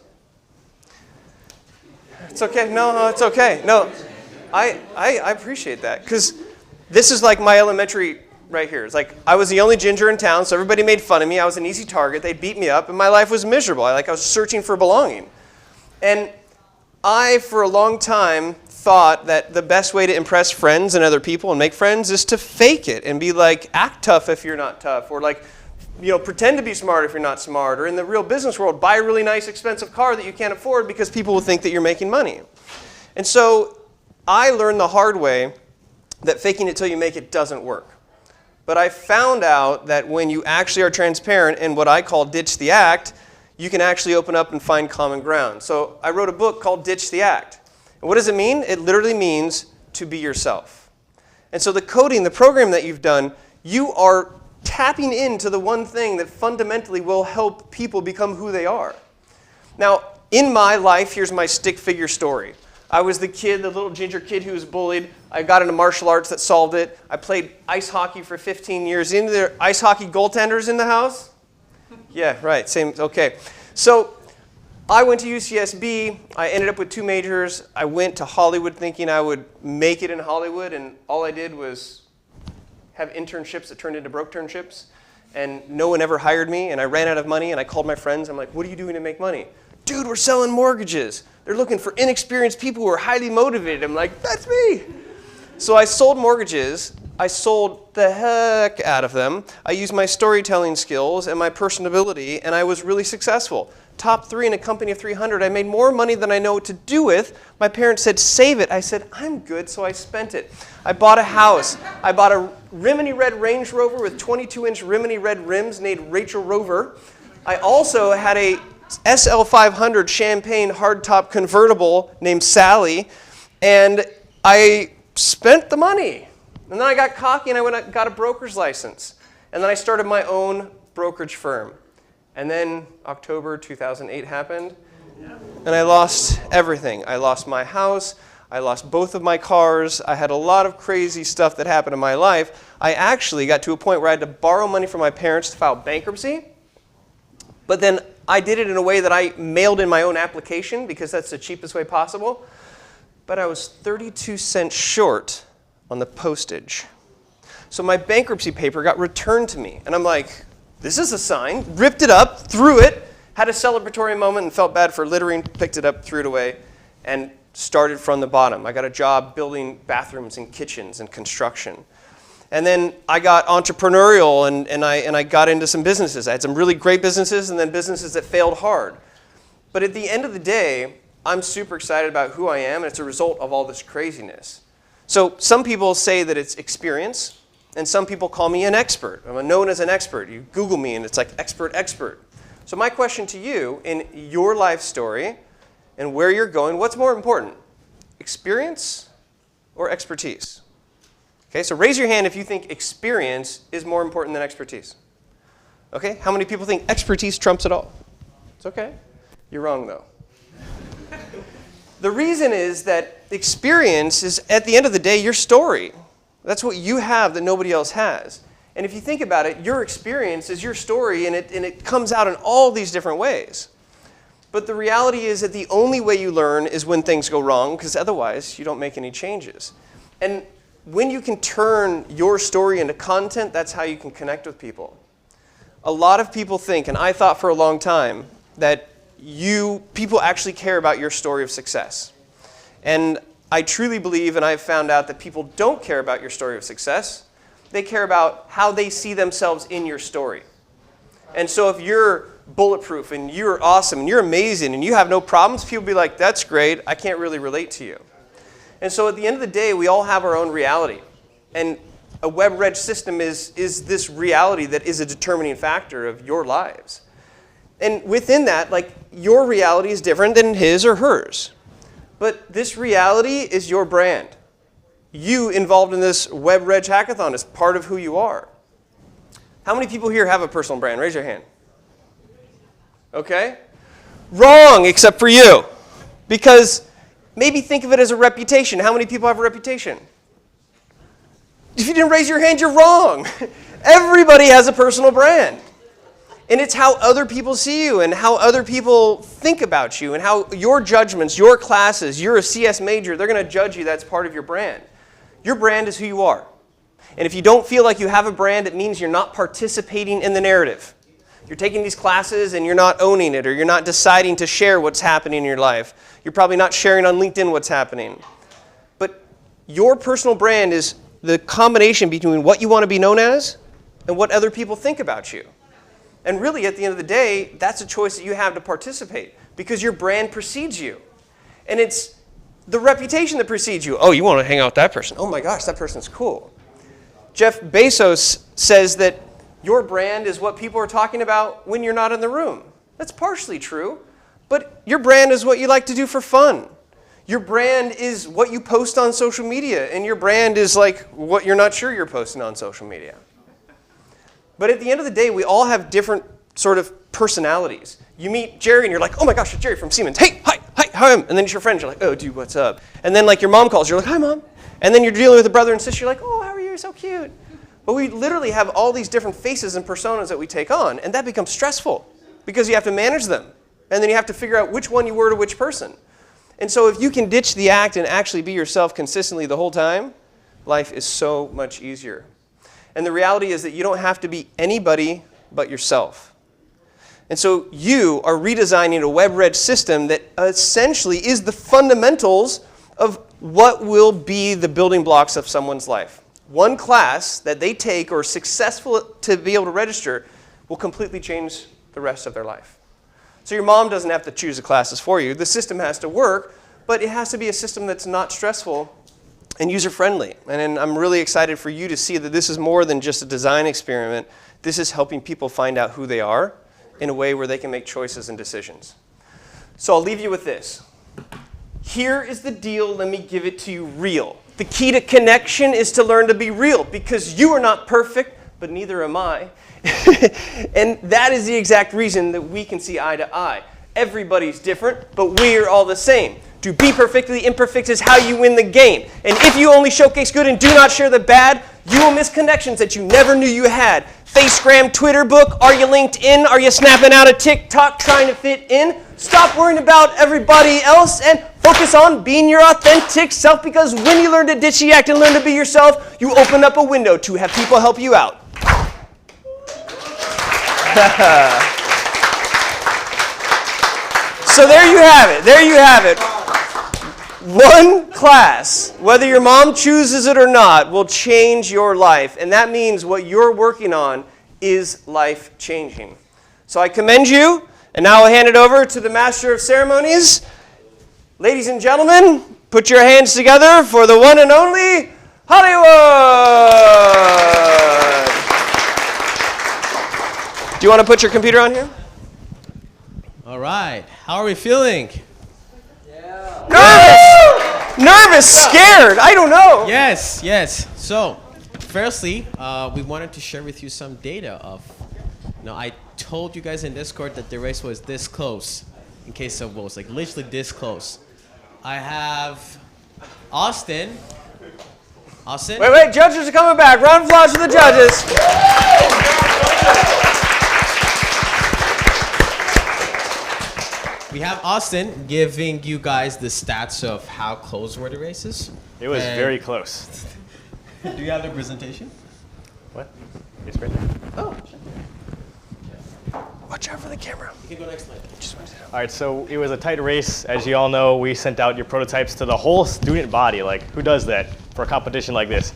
S4: It's okay. No, it's okay. No, I appreciate that, because this is like my elementary right here. It's like I was the only ginger in town, so everybody made fun of me. I was an easy target. They beat me up, and my life was miserable. I was searching for belonging. And I, for a long time, thought that the best way to impress friends and other people and make friends is to fake it and be like, act tough if you're not tough, or like, pretend to be smart if you're not smart, or in the real business world, buy a really nice expensive car that you can't afford because people will think that you're making money. And so I learned the hard way that faking it till you make it doesn't work. But I found out that when you actually are transparent and what I call ditch the act, you can actually open up and find common ground. So I wrote a book called Ditch the Act. And what does it mean? It literally means to be yourself. And so the coding, the program that you've done, you are tapping into the one thing that fundamentally will help people become who they are. Now, in my life, here's my stick figure story. I was the kid, the little ginger kid who was bullied. I got into martial arts that solved it. I played ice hockey for 15 years. Into the ice hockey goaltenders in the house? Yeah, right, same, okay. So I went to UCSB. I ended up with 2 majors. I went to Hollywood thinking I would make it in Hollywood, and all I did was have internships that turned into broke-turnships, and no one ever hired me, and I ran out of money, and I called my friends. I'm like, what are you doing to make money? Dude, we're selling mortgages. They're looking for inexperienced people who are highly motivated. I'm like, that's me. So I sold mortgages. I sold the heck out of them. I used my storytelling skills and my personability, and I was really successful. Top 3 in a company of 300. I made more money than I know what to do with. My parents said, save it. I said, I'm good, so I spent it. I bought a house. I bought a Rimini Red Range Rover with 22-inch Rimini Red rims named Rachel Rover. I also had a SL500 champagne hardtop convertible named Sally, and I spent the money. And then I got cocky and I went and got a broker's license. And then I started my own brokerage firm. And then October 2008 happened, and I lost everything. I lost my house. I lost both of my cars. I had a lot of crazy stuff that happened in my life. I actually got to a point where I had to borrow money from my parents to file bankruptcy. But then I did it in a way that I mailed in my own application because that's the cheapest way possible. But I was 32 cents short on the postage. So my bankruptcy paper got returned to me. And I'm like, this is a sign. Ripped it up, threw it, had a celebratory moment and felt bad for littering, picked it up, threw it away, and started from the bottom. I got a job building bathrooms and kitchens and construction. And then I got entrepreneurial and I got into some businesses. I had some really great businesses and then businesses that failed hard. But at the end of the day, I'm super excited about who I am, and it's a result of all this craziness. So some people say that it's experience, and some people call me an expert. I'm known as an expert. You Google me and it's like expert. So my question to you, in your life story and where you're going, what's more important? Experience or expertise? Okay, so raise your hand if you think experience is more important than expertise. Okay, how many people think expertise trumps it all? It's okay. You're wrong though. The reason is that experience is, at the end of the day, your story. That's what you have that nobody else has. And if you think about it, your experience is your story, and it comes out in all these different ways. But the reality is that the only way you learn is when things go wrong, because otherwise you don't make any changes. And when you can turn your story into content, that's how you can connect with people. A lot of people think, and I thought for a long time, that people actually care about your story of success. And I truly believe, and I've found out, that people don't care about your story of success. They care about how they see themselves in your story. And so if you're bulletproof and you're awesome and you're amazing and you have no problems, people will be like, that's great, I can't really relate to you. And so at the end of the day, we all have our own reality. And a WebReg system is this reality that is a determining factor of your lives. And within that, like, your reality is different than his or hers. But this reality is your brand. You involved in this WebReg Hackathon is part of who you are. How many people here have a personal brand? Raise your hand. Okay? Wrong, except for you. Because maybe think of it as a reputation. How many people have a reputation? If you didn't raise your hand, you're wrong. Everybody has a personal brand. And it's how other people see you and how other people think about you and how your judgments, your classes, you're a CS major, they're going to judge you. That's part of your brand. Your brand is who you are. And if you don't feel like you have a brand, it means you're not participating in the narrative. You're taking these classes and you're not owning it, or you're not deciding to share what's happening in your life. You're probably not sharing on LinkedIn what's happening. But your personal brand is the combination between what you want to be known as and what other people think about you. And really, at the end of the day, that's a choice that you have to participate, because your brand precedes you. And it's the reputation that precedes you. Oh, you want to hang out with that person. Oh my gosh, that person's cool. Jeff Bezos says that your brand is what people are talking about when you're not in the room. That's partially true, but your brand is what you like to do for fun. Your brand is what you post on social media, and your brand is like what you're not sure you're posting on social media. But at the end of the day, we all have different sort of personalities. You meet Jerry and you're like, oh my gosh, it's Jerry from Siemens. Hey, hi, and then it's your friends, you're like, oh dude, what's up? And then like your mom calls, you're like, hi mom. And then you're dealing with a brother and sister, you're like, oh, how are you, so cute. But we literally have all these different faces and personas that we take on, and that becomes stressful because you have to manage them. and then you have to figure out which one you were to which person. And so if you can ditch the act and actually be yourself consistently the whole time, life is so much easier. And the reality is that you don't have to be anybody but yourself. And so you are redesigning a WebReg system that essentially is the fundamentals of what will be the building blocks of someone's life. One class that they take or are successful to be able to register will completely change the rest of their life. So your mom doesn't have to choose the classes for you. The system has to work, but it has to be a system that's not stressful and user-friendly. And I'm really excited for you to see that this is more than just a design experiment. This is helping people find out who they are in a way where they can make choices and decisions. So I'll leave you with this. Here is the deal. Let me give it to you real. The key to connection is to learn to be real, because you are not perfect, but neither am I. And that is the exact reason that we can see eye to eye. Everybody's different, but we are all the same. To be perfectly imperfect is how you win the game. And if you only showcase good and do not share the bad, you will miss connections that you never knew you had. Facegram, Twitter book, are you LinkedIn? Are you snapping out a TikTok trying to fit in? Stop worrying about everybody else and focus on being your authentic self, because when you learn to ditch the act and learn to be yourself, you open up a window to have people help you out. So there you have it. There you have it. One class, whether your mom chooses it or not, will change your life. And that means what you're working on is life-changing. So I commend you, and now I'll hand it over to the Master of Ceremonies. Ladies and gentlemen, put your hands together for the one and only Hollywood! Do you want to put your computer on here?
S6: All right. How are we feeling?
S4: Nervous! Nervous, scared, I don't know.
S6: Yes, yes. So, firstly, we wanted to share with you some data of, I told you guys in Discord that the race was this close, in case of votes, like literally this close. I have Austin. Austin?
S4: Wait, judges are coming back. Round of applause for the judges.
S6: We have Austin giving you guys the stats of how close were the races.
S2: It was very close.
S6: Do you have the presentation?
S2: What? It's right there.
S6: Oh.
S4: Watch out for the camera.
S6: You can go next slide.
S2: All right, so it was a tight race. As you all know, we sent out your prototypes to the whole student body. Like, who does that for a competition like this?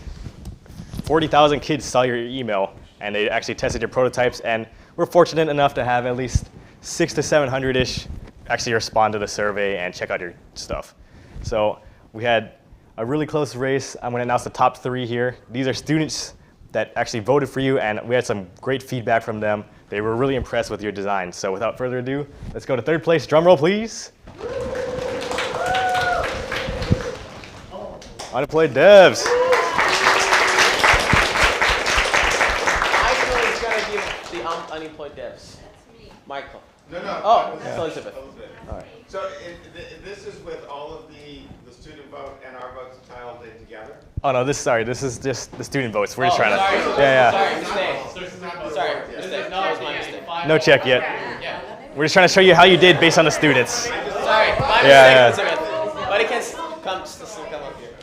S2: 40,000 kids saw your email, and they actually tested your prototypes, and we're fortunate enough to have at least 600 to 700-ish actually respond to the survey and check out your stuff. So we had a really close race. I'm going to announce the top 3 here. These are students that actually voted for you, and we had some great feedback from them. They were really impressed with your design. So without further ado, let's go to 3rd place. Drum roll, please. Unemployed devs.
S6: Michael is going to give the unemployed devs. That's me. Michael.
S10: No.
S6: Oh, that's Elizabeth.
S10: All right. So this is with all of the student vote and our votes tiled in together?
S2: Oh no, this is just the student votes. We're just trying
S6: sorry.
S2: to. Yeah.
S6: Sorry, mistake. Mistake. No, it was my mistake.
S2: No check yet.
S6: Yeah.
S2: We're just trying to show you how you did based on the students.
S6: Sorry, my mistake. Yeah. But it can still come up here.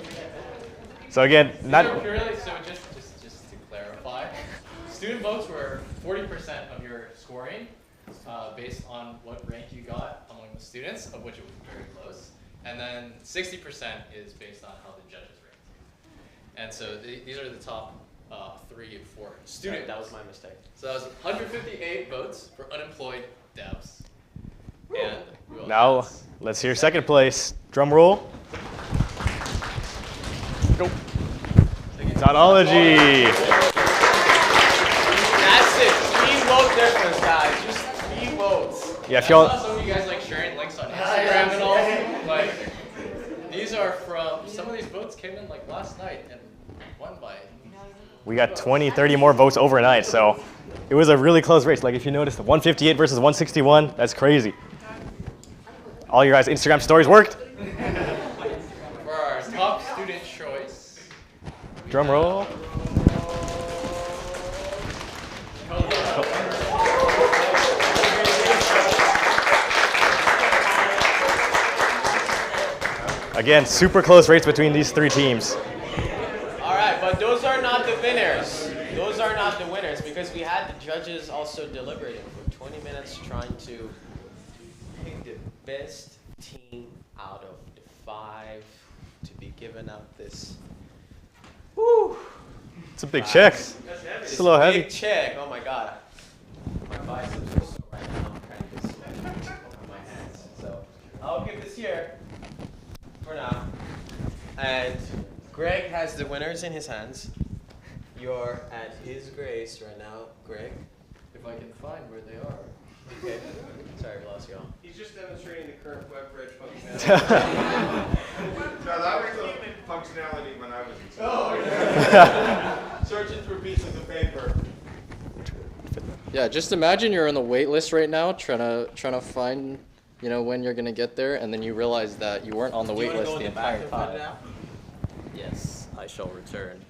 S2: So again, not.
S14: So just to clarify, student votes were 40% of your scoring, based on what rank you got among the students, of which it was very close, and then 60% is based on how the judges ranked you. And so these are the top 3 and 4 student.
S6: That was my mistake.
S14: So that was 158 votes for unemployed devs. And
S2: Now let's hear 2nd place. Drum roll. Go. Tautology.
S6: That's it. 3 vote difference, guys. Just 3 votes.
S2: Yeah, if y'all.
S14: Some of you guys like sharing links on Instagram and all. Like, these are from, some of these votes came in like last night and won by.
S2: We got 20, 30 more votes overnight, so it was a really close race. Like if you noticed, 158 versus 161, that's crazy. All your guys' Instagram stories worked.
S14: For our top student choice.
S2: Drum roll. Again, super close race between these three teams.
S6: All right, but those are not the winners. Those are not the winners because we had the judges also deliberating for 20 minutes trying to pick the best team out of the 5 to be given out this. Woo!
S2: It's a big check.
S6: That's heavy.
S2: It's a little heavy.
S6: Big check. Oh my God. My biceps are sore right now. I'm trying to sweat on my hands. So I'll give this here for now. And Greg has the winners in his hands. You're at his grace right now, Greg.
S14: If I can find where they are.
S6: Okay. Sorry, we lost you all.
S4: He's just demonstrating the current WebReg functionality.
S10: No, that was the functionality when I was in school.
S6: Oh, yeah. Searching through pieces of paper.
S14: Yeah, just imagine you're on the wait list right now, trying to find, when you're gonna get there, and then you realize that you weren't on the wait list the entire time. Yes, I shall return.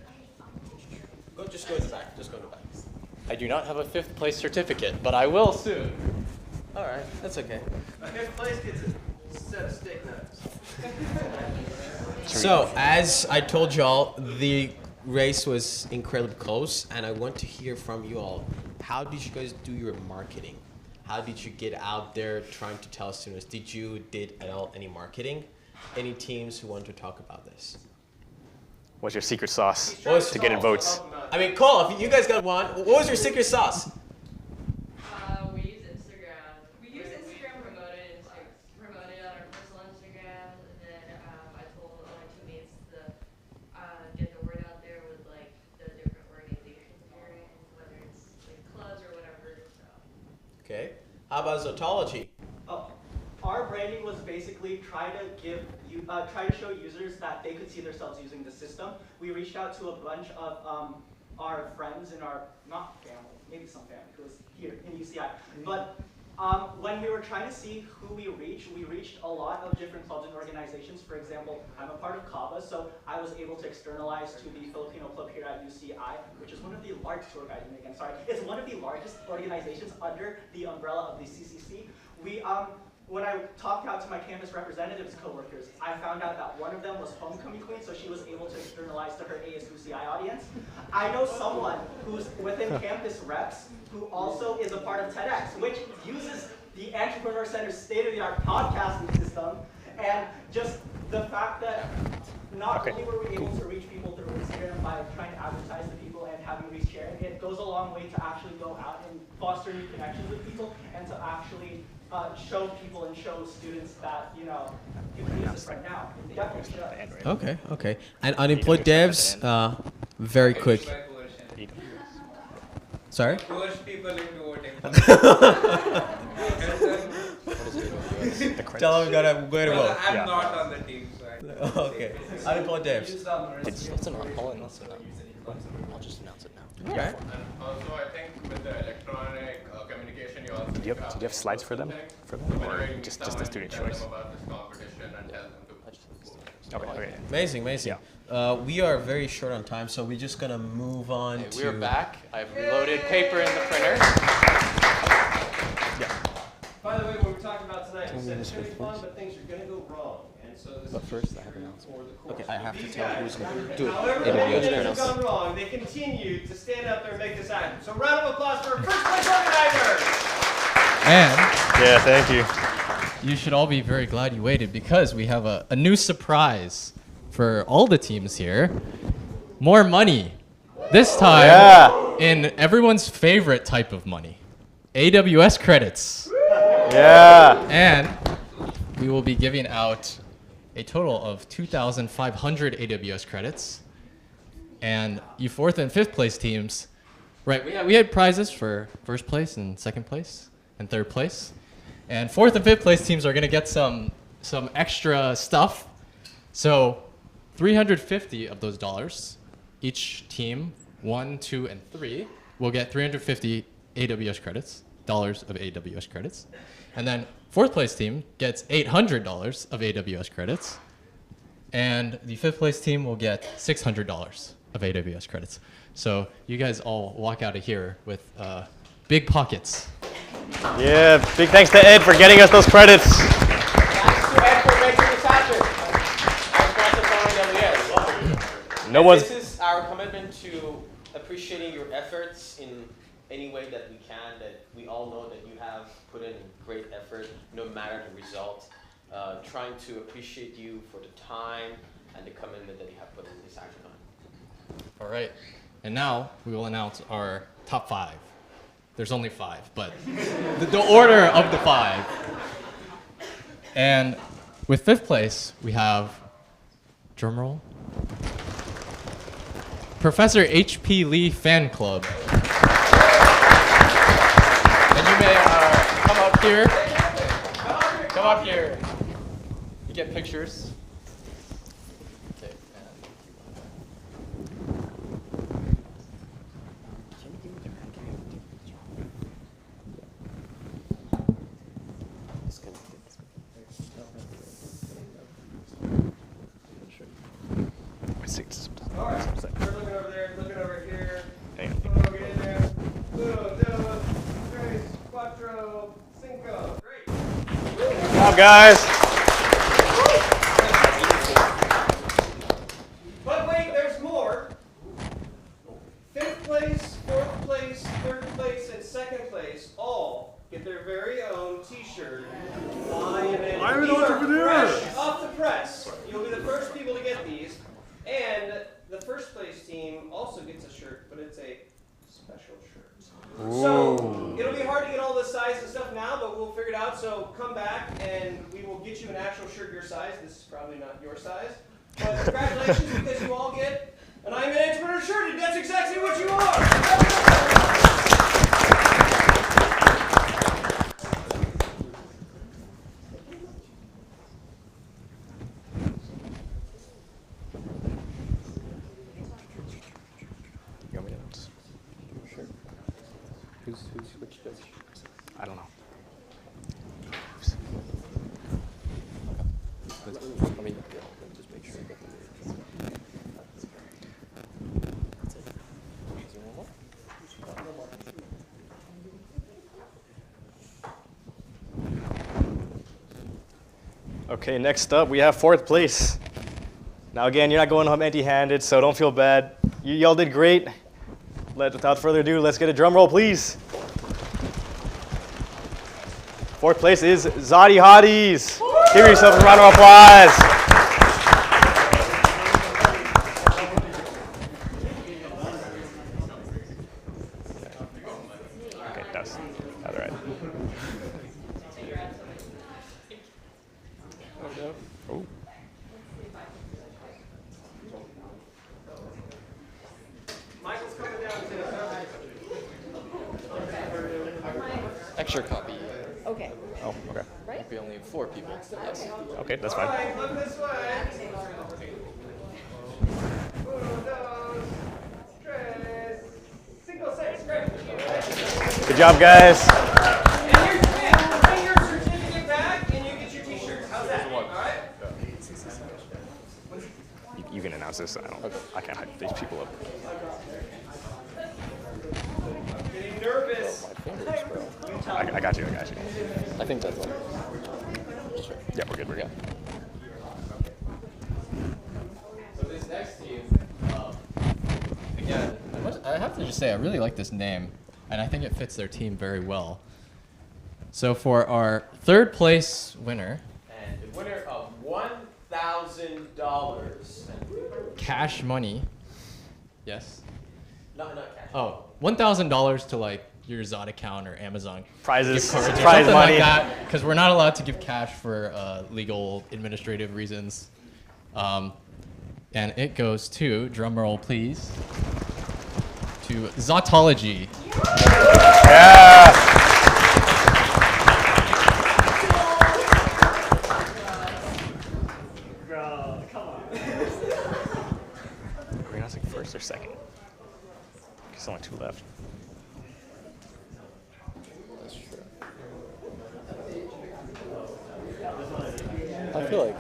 S6: Just go to the back. Just go to the back.
S14: I do not have a 5th place certificate, but I will soon.
S6: All right, that's okay.
S4: 5th place gets a set of steak knives.
S6: So, as I told y'all, the race was incredibly close, and I want to hear from you all. How did you guys do your marketing? How did you get out there trying to tell students? Did you at all any marketing? Any teams who want to talk about this?
S2: What's your secret sauce
S6: To
S2: get in votes?
S6: I mean, Cole, if you guys got one, what was your secret sauce?
S18: We use Instagram. We use Instagram, promote it on our personal Instagram, and then I told all my teammates to get the word out there with like the different organizations we're in, whether it's like clubs or whatever. So.
S6: Okay. How about Zotology?
S3: Our branding was basically try to show users that they could see themselves using the system. We reached out to a bunch of our friends in our, not family, maybe some family who was here in UCI. But when we were trying to see who we reached a lot of different clubs and organizations. For example, I'm a part of CAVA, so I was able to externalize to the Filipino club here at UCI, which is one of the largest it's one of the largest organizations under the umbrella of the CCC. When I talked out to my campus representatives coworkers, I found out that one of them was homecoming queen, so she was able to externalize to her ASUCI audience. I know someone who's within campus reps who also is a part of TEDx, which uses the Entrepreneur Center's state-of-the-art podcasting system, and just the fact that not only were we able to reach people through Instagram by trying to advertise to people and having reach sharing, it goes a long way to actually go out and foster new connections with people and to actually show people and show students that, you can use this right now. Definitely should.
S6: Okay. And unemployed devs, very quick. Sorry?
S4: Push people into voting.
S6: Tell them we gotta go to vote.
S4: I'm not on the team, so
S6: Okay. Unemployed devs.
S14: I'll just announce it now.
S6: Okay. Right.
S21: And also, I think with the electronic communication, you also
S2: Do you have slides for them? Or just the student choice?
S21: about this competition and tell them to
S2: Okay.
S6: Amazing. We are very short on time, so we're just gonna move on to.
S14: We're back. I've reloaded paper in the printer.
S4: By the way, what we're talking about tonight, we said it's going to be fun, but things are going to go wrong. And so this is
S14: first, I have an announcement. Okay, I have to
S4: These
S14: tell
S4: guys,
S14: who's going to do it.
S4: However many things have gone wrong, they continue to stand up there and make this happen. So round of applause for our first place organizer.
S14: And
S2: yeah, thank you.
S14: You should all be very glad you waited because we have a new surprise for all the teams here. More money. This time in everyone's favorite type of money. AWS credits.
S2: Yeah.
S14: And we will be giving out a total of 2,500 AWS credits. And you 4th and 5th place teams, right, we had prizes for 1st place and 2nd place and 3rd place. And 4th and 5th place teams are going to get some extra stuff. So 350 of those dollars, each team, 1, 2, and 3, will get 350 AWS credits, dollars of AWS credits. And then 4th place team gets $800 of AWS credits. And the 5th place team will get $600 of AWS credits. So you guys all walk out of here with big pockets.
S2: Yeah, big thanks to Ed for getting us those credits.
S6: Thanks to Ed for making this happen.
S2: No one's.
S7: This is our commitment to appreciating your efforts in any way that we can. That we all know that you have put in great effort, no matter the result. Trying to appreciate you for the time and the commitment that you have put in this hackathon.
S14: All right. And now we will announce our top 5. There's only 5, but the order of the 5. And with 5th place, we have, drumroll, Professor H.P. Lee Fan Club. And you may come up here. Come up here. You get pictures. Okay.
S4: All right, we're looking over there, looking over here. Oh, get in there. Uno, dos, tres, cuatro, cinco. Great.
S2: Good job, guys.
S4: But wait, there's more. 5th place, 4th place, 3rd place, and 2nd place all get their very own T-shirt. I'm an entrepreneur. Fresh off the press. You'll be the first people to get these. And the 1st place team also gets a shirt, but it's a special shirt.
S2: Ooh.
S4: So it'll be hard to get all the size and stuff now, but we'll figure it out. So come back and we will get you an actual shirt your size. This is probably not your size. But congratulations, because you all get an I'm an Entrepreneur shirt, and that's exactly what you are.
S2: Which does? I don't know.
S14: Let me just make sure I get
S2: Okay, next up we have 4th place. Now again, you're not going home empty-handed, so don't feel bad. You all did great. Without further ado, let's get a drum roll, please. 4th place is Zadi Hotties. Give yourself a round of applause. Okay, that's all right. Oh.
S4: Michael's coming down too.
S14: extra copy.
S17: Okay.
S2: Oh, okay.
S17: Right?
S14: Maybe only 4 people. Yes.
S2: Okay, that's fine.
S4: All right, look this way. Uno, dos, tres, cinco, seis. Great.
S2: Good job, guys.
S4: And bring your certificate back, and you get your T-shirt. How's that? All right.
S2: You can announce this. I can't hype these people up.
S4: I'm getting nervous.
S2: I got you.
S14: I think that's all.
S2: Yeah, we're good.
S14: So this next team, again, I have to just say I really like this name, and I think it fits their team very well. So for our 3rd place winner,
S7: And the winner of $1,000.
S14: cash money. Yes.
S7: Not cash.
S14: Oh, $1,000 to like your Zod account or Amazon
S2: Prizes,
S14: gift cards or
S2: prize
S14: something
S2: money.
S14: like that, because we're not allowed to give cash for legal administrative reasons. And it goes to, drum roll please, to Zotology.
S2: Yeah.
S4: Bro, come on.
S2: Are we announcing 1st or 2nd? There's only 2 left.
S14: That's true. I feel like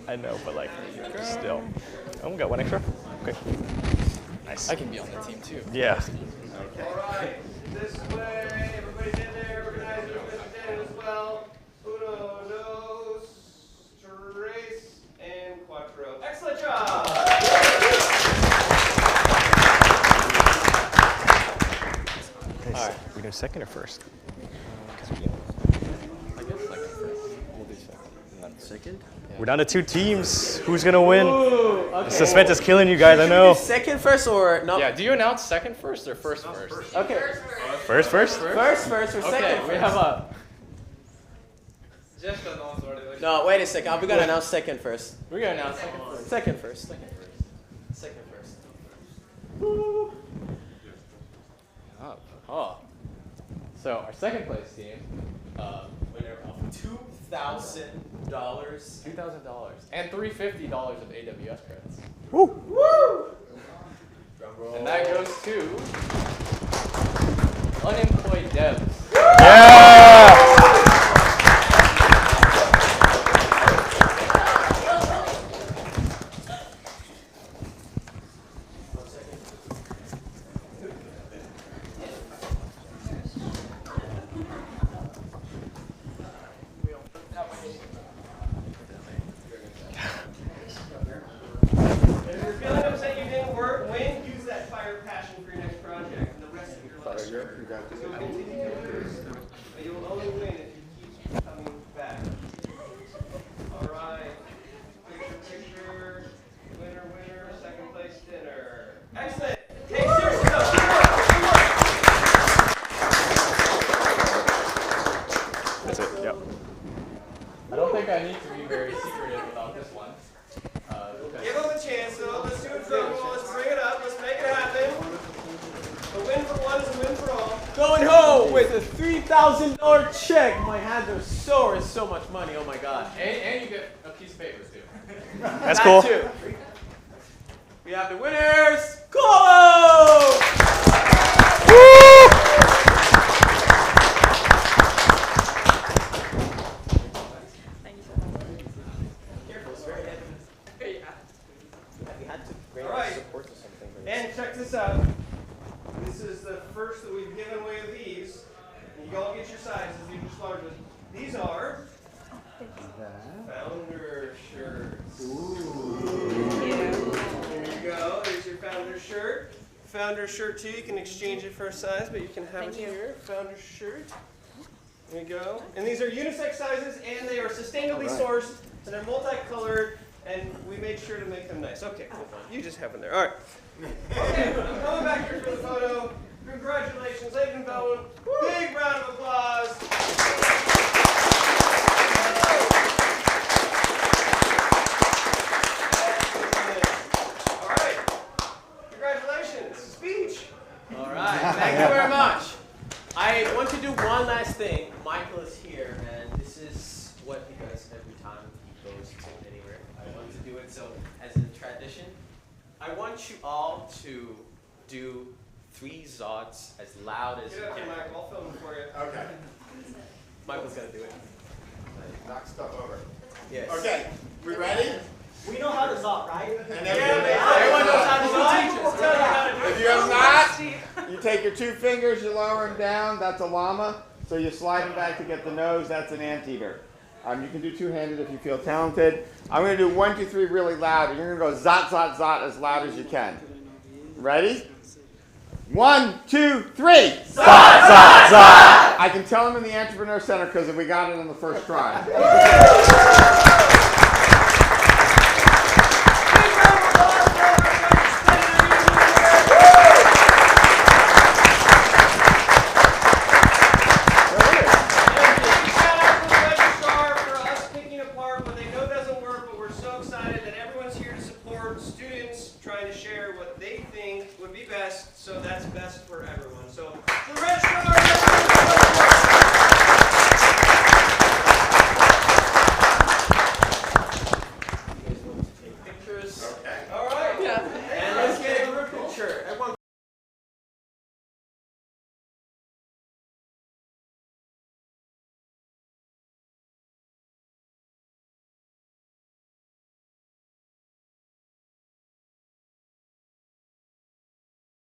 S2: I know, but like, still. Oh, we got 1 extra? Okay. Nice.
S14: I can be on the team too.
S2: Yeah.
S4: All right, this way. Everybody's in there. Organizers, Mr. Dan as well. Uno, dos, tres,
S2: All right. We're doing second or first?
S6: I guess second first. We'll do second.
S2: Second? We're down to 2 teams. Who's gonna win?
S7: Ooh, okay.
S2: The suspense is killing you guys, I
S7: Should we
S2: know.
S7: do second first or no?
S6: Yeah, do you announce second first or first first?
S7: Okay.
S2: First?
S7: First or second
S6: Okay,
S7: first?
S6: we have a...
S4: Just announce already.
S7: No, wait a second. We're gonna announce second first.
S6: We're gonna announce second first.
S7: Second first. Second first. Second first.
S6: Oh. So our second place team,
S7: Winner of $2,000.
S6: $2,000 and $350 of AWS credits.
S7: Woo! Drum roll.
S6: And that goes to unemployed devs.
S2: Yeah!
S4: If you're feeling upset you didn't win, use that fire passion for your next project and the rest of your life. You'll continue to lose, but you will only win if you keep coming back. All right. Picture. Winner, second place dinner. Excellent. Hey, seriously though, teamwork.
S2: That's it, yep.
S6: I don't think I need to be very secretive about this one.
S4: Give them a chance though. Let's do a drum roll. Let's bring it up. Let's make it happen. A win for one is a win for all.
S7: Going home with a $3,000 check. My hands are sore. It's so much money. Oh my god.
S6: And you get a piece of paper too.
S2: That's cool.
S7: That too. We have the winners. Colo!
S4: And check this out. This is the first that we've given away of these. And you all get your sizes, these are larger. These are founder shirts. There you go. There's your founder shirt. Founder shirt too. You can exchange it for a size, but you can have it here. Founder shirt. There you go. And these are unisex sizes, and they are sustainably sourced, and they're multicolored, and we made sure to make them nice. Okay, cool. You just have them there. All right. Okay, I'm coming back here for the photo. Congratulations, ladies and gentlemen. Big round of applause. All right. Congratulations. Speech.
S7: All right. Thank you very much. I want to do one last thing. Michael is here, and this is what he does every time he goes to anywhere. I want to do it so as a tradition. I want you all to do 3 zots as loud as you
S4: Get up here,
S7: can.
S4: Michael. I'll film it for you.
S10: Okay.
S7: Michael's gonna do it.
S10: Knock stuff over.
S7: Yes.
S10: Okay, we ready?
S8: We know how to zot, right?
S10: And
S7: Everyone knows how to zot.
S10: If you have not, you take your 2 fingers, you lower them down. That's a llama. So you slide them back to get the nose. That's an anteater. You can do 2-handed if you feel talented. I'm going to do 1, 2, 3 really loud. And you're going to go zot, zot, zot as loud as you can. Ready? 1, 2, 3. Zot, zot, zot. I can tell them in the Entrepreneur Center because we got it on the first try.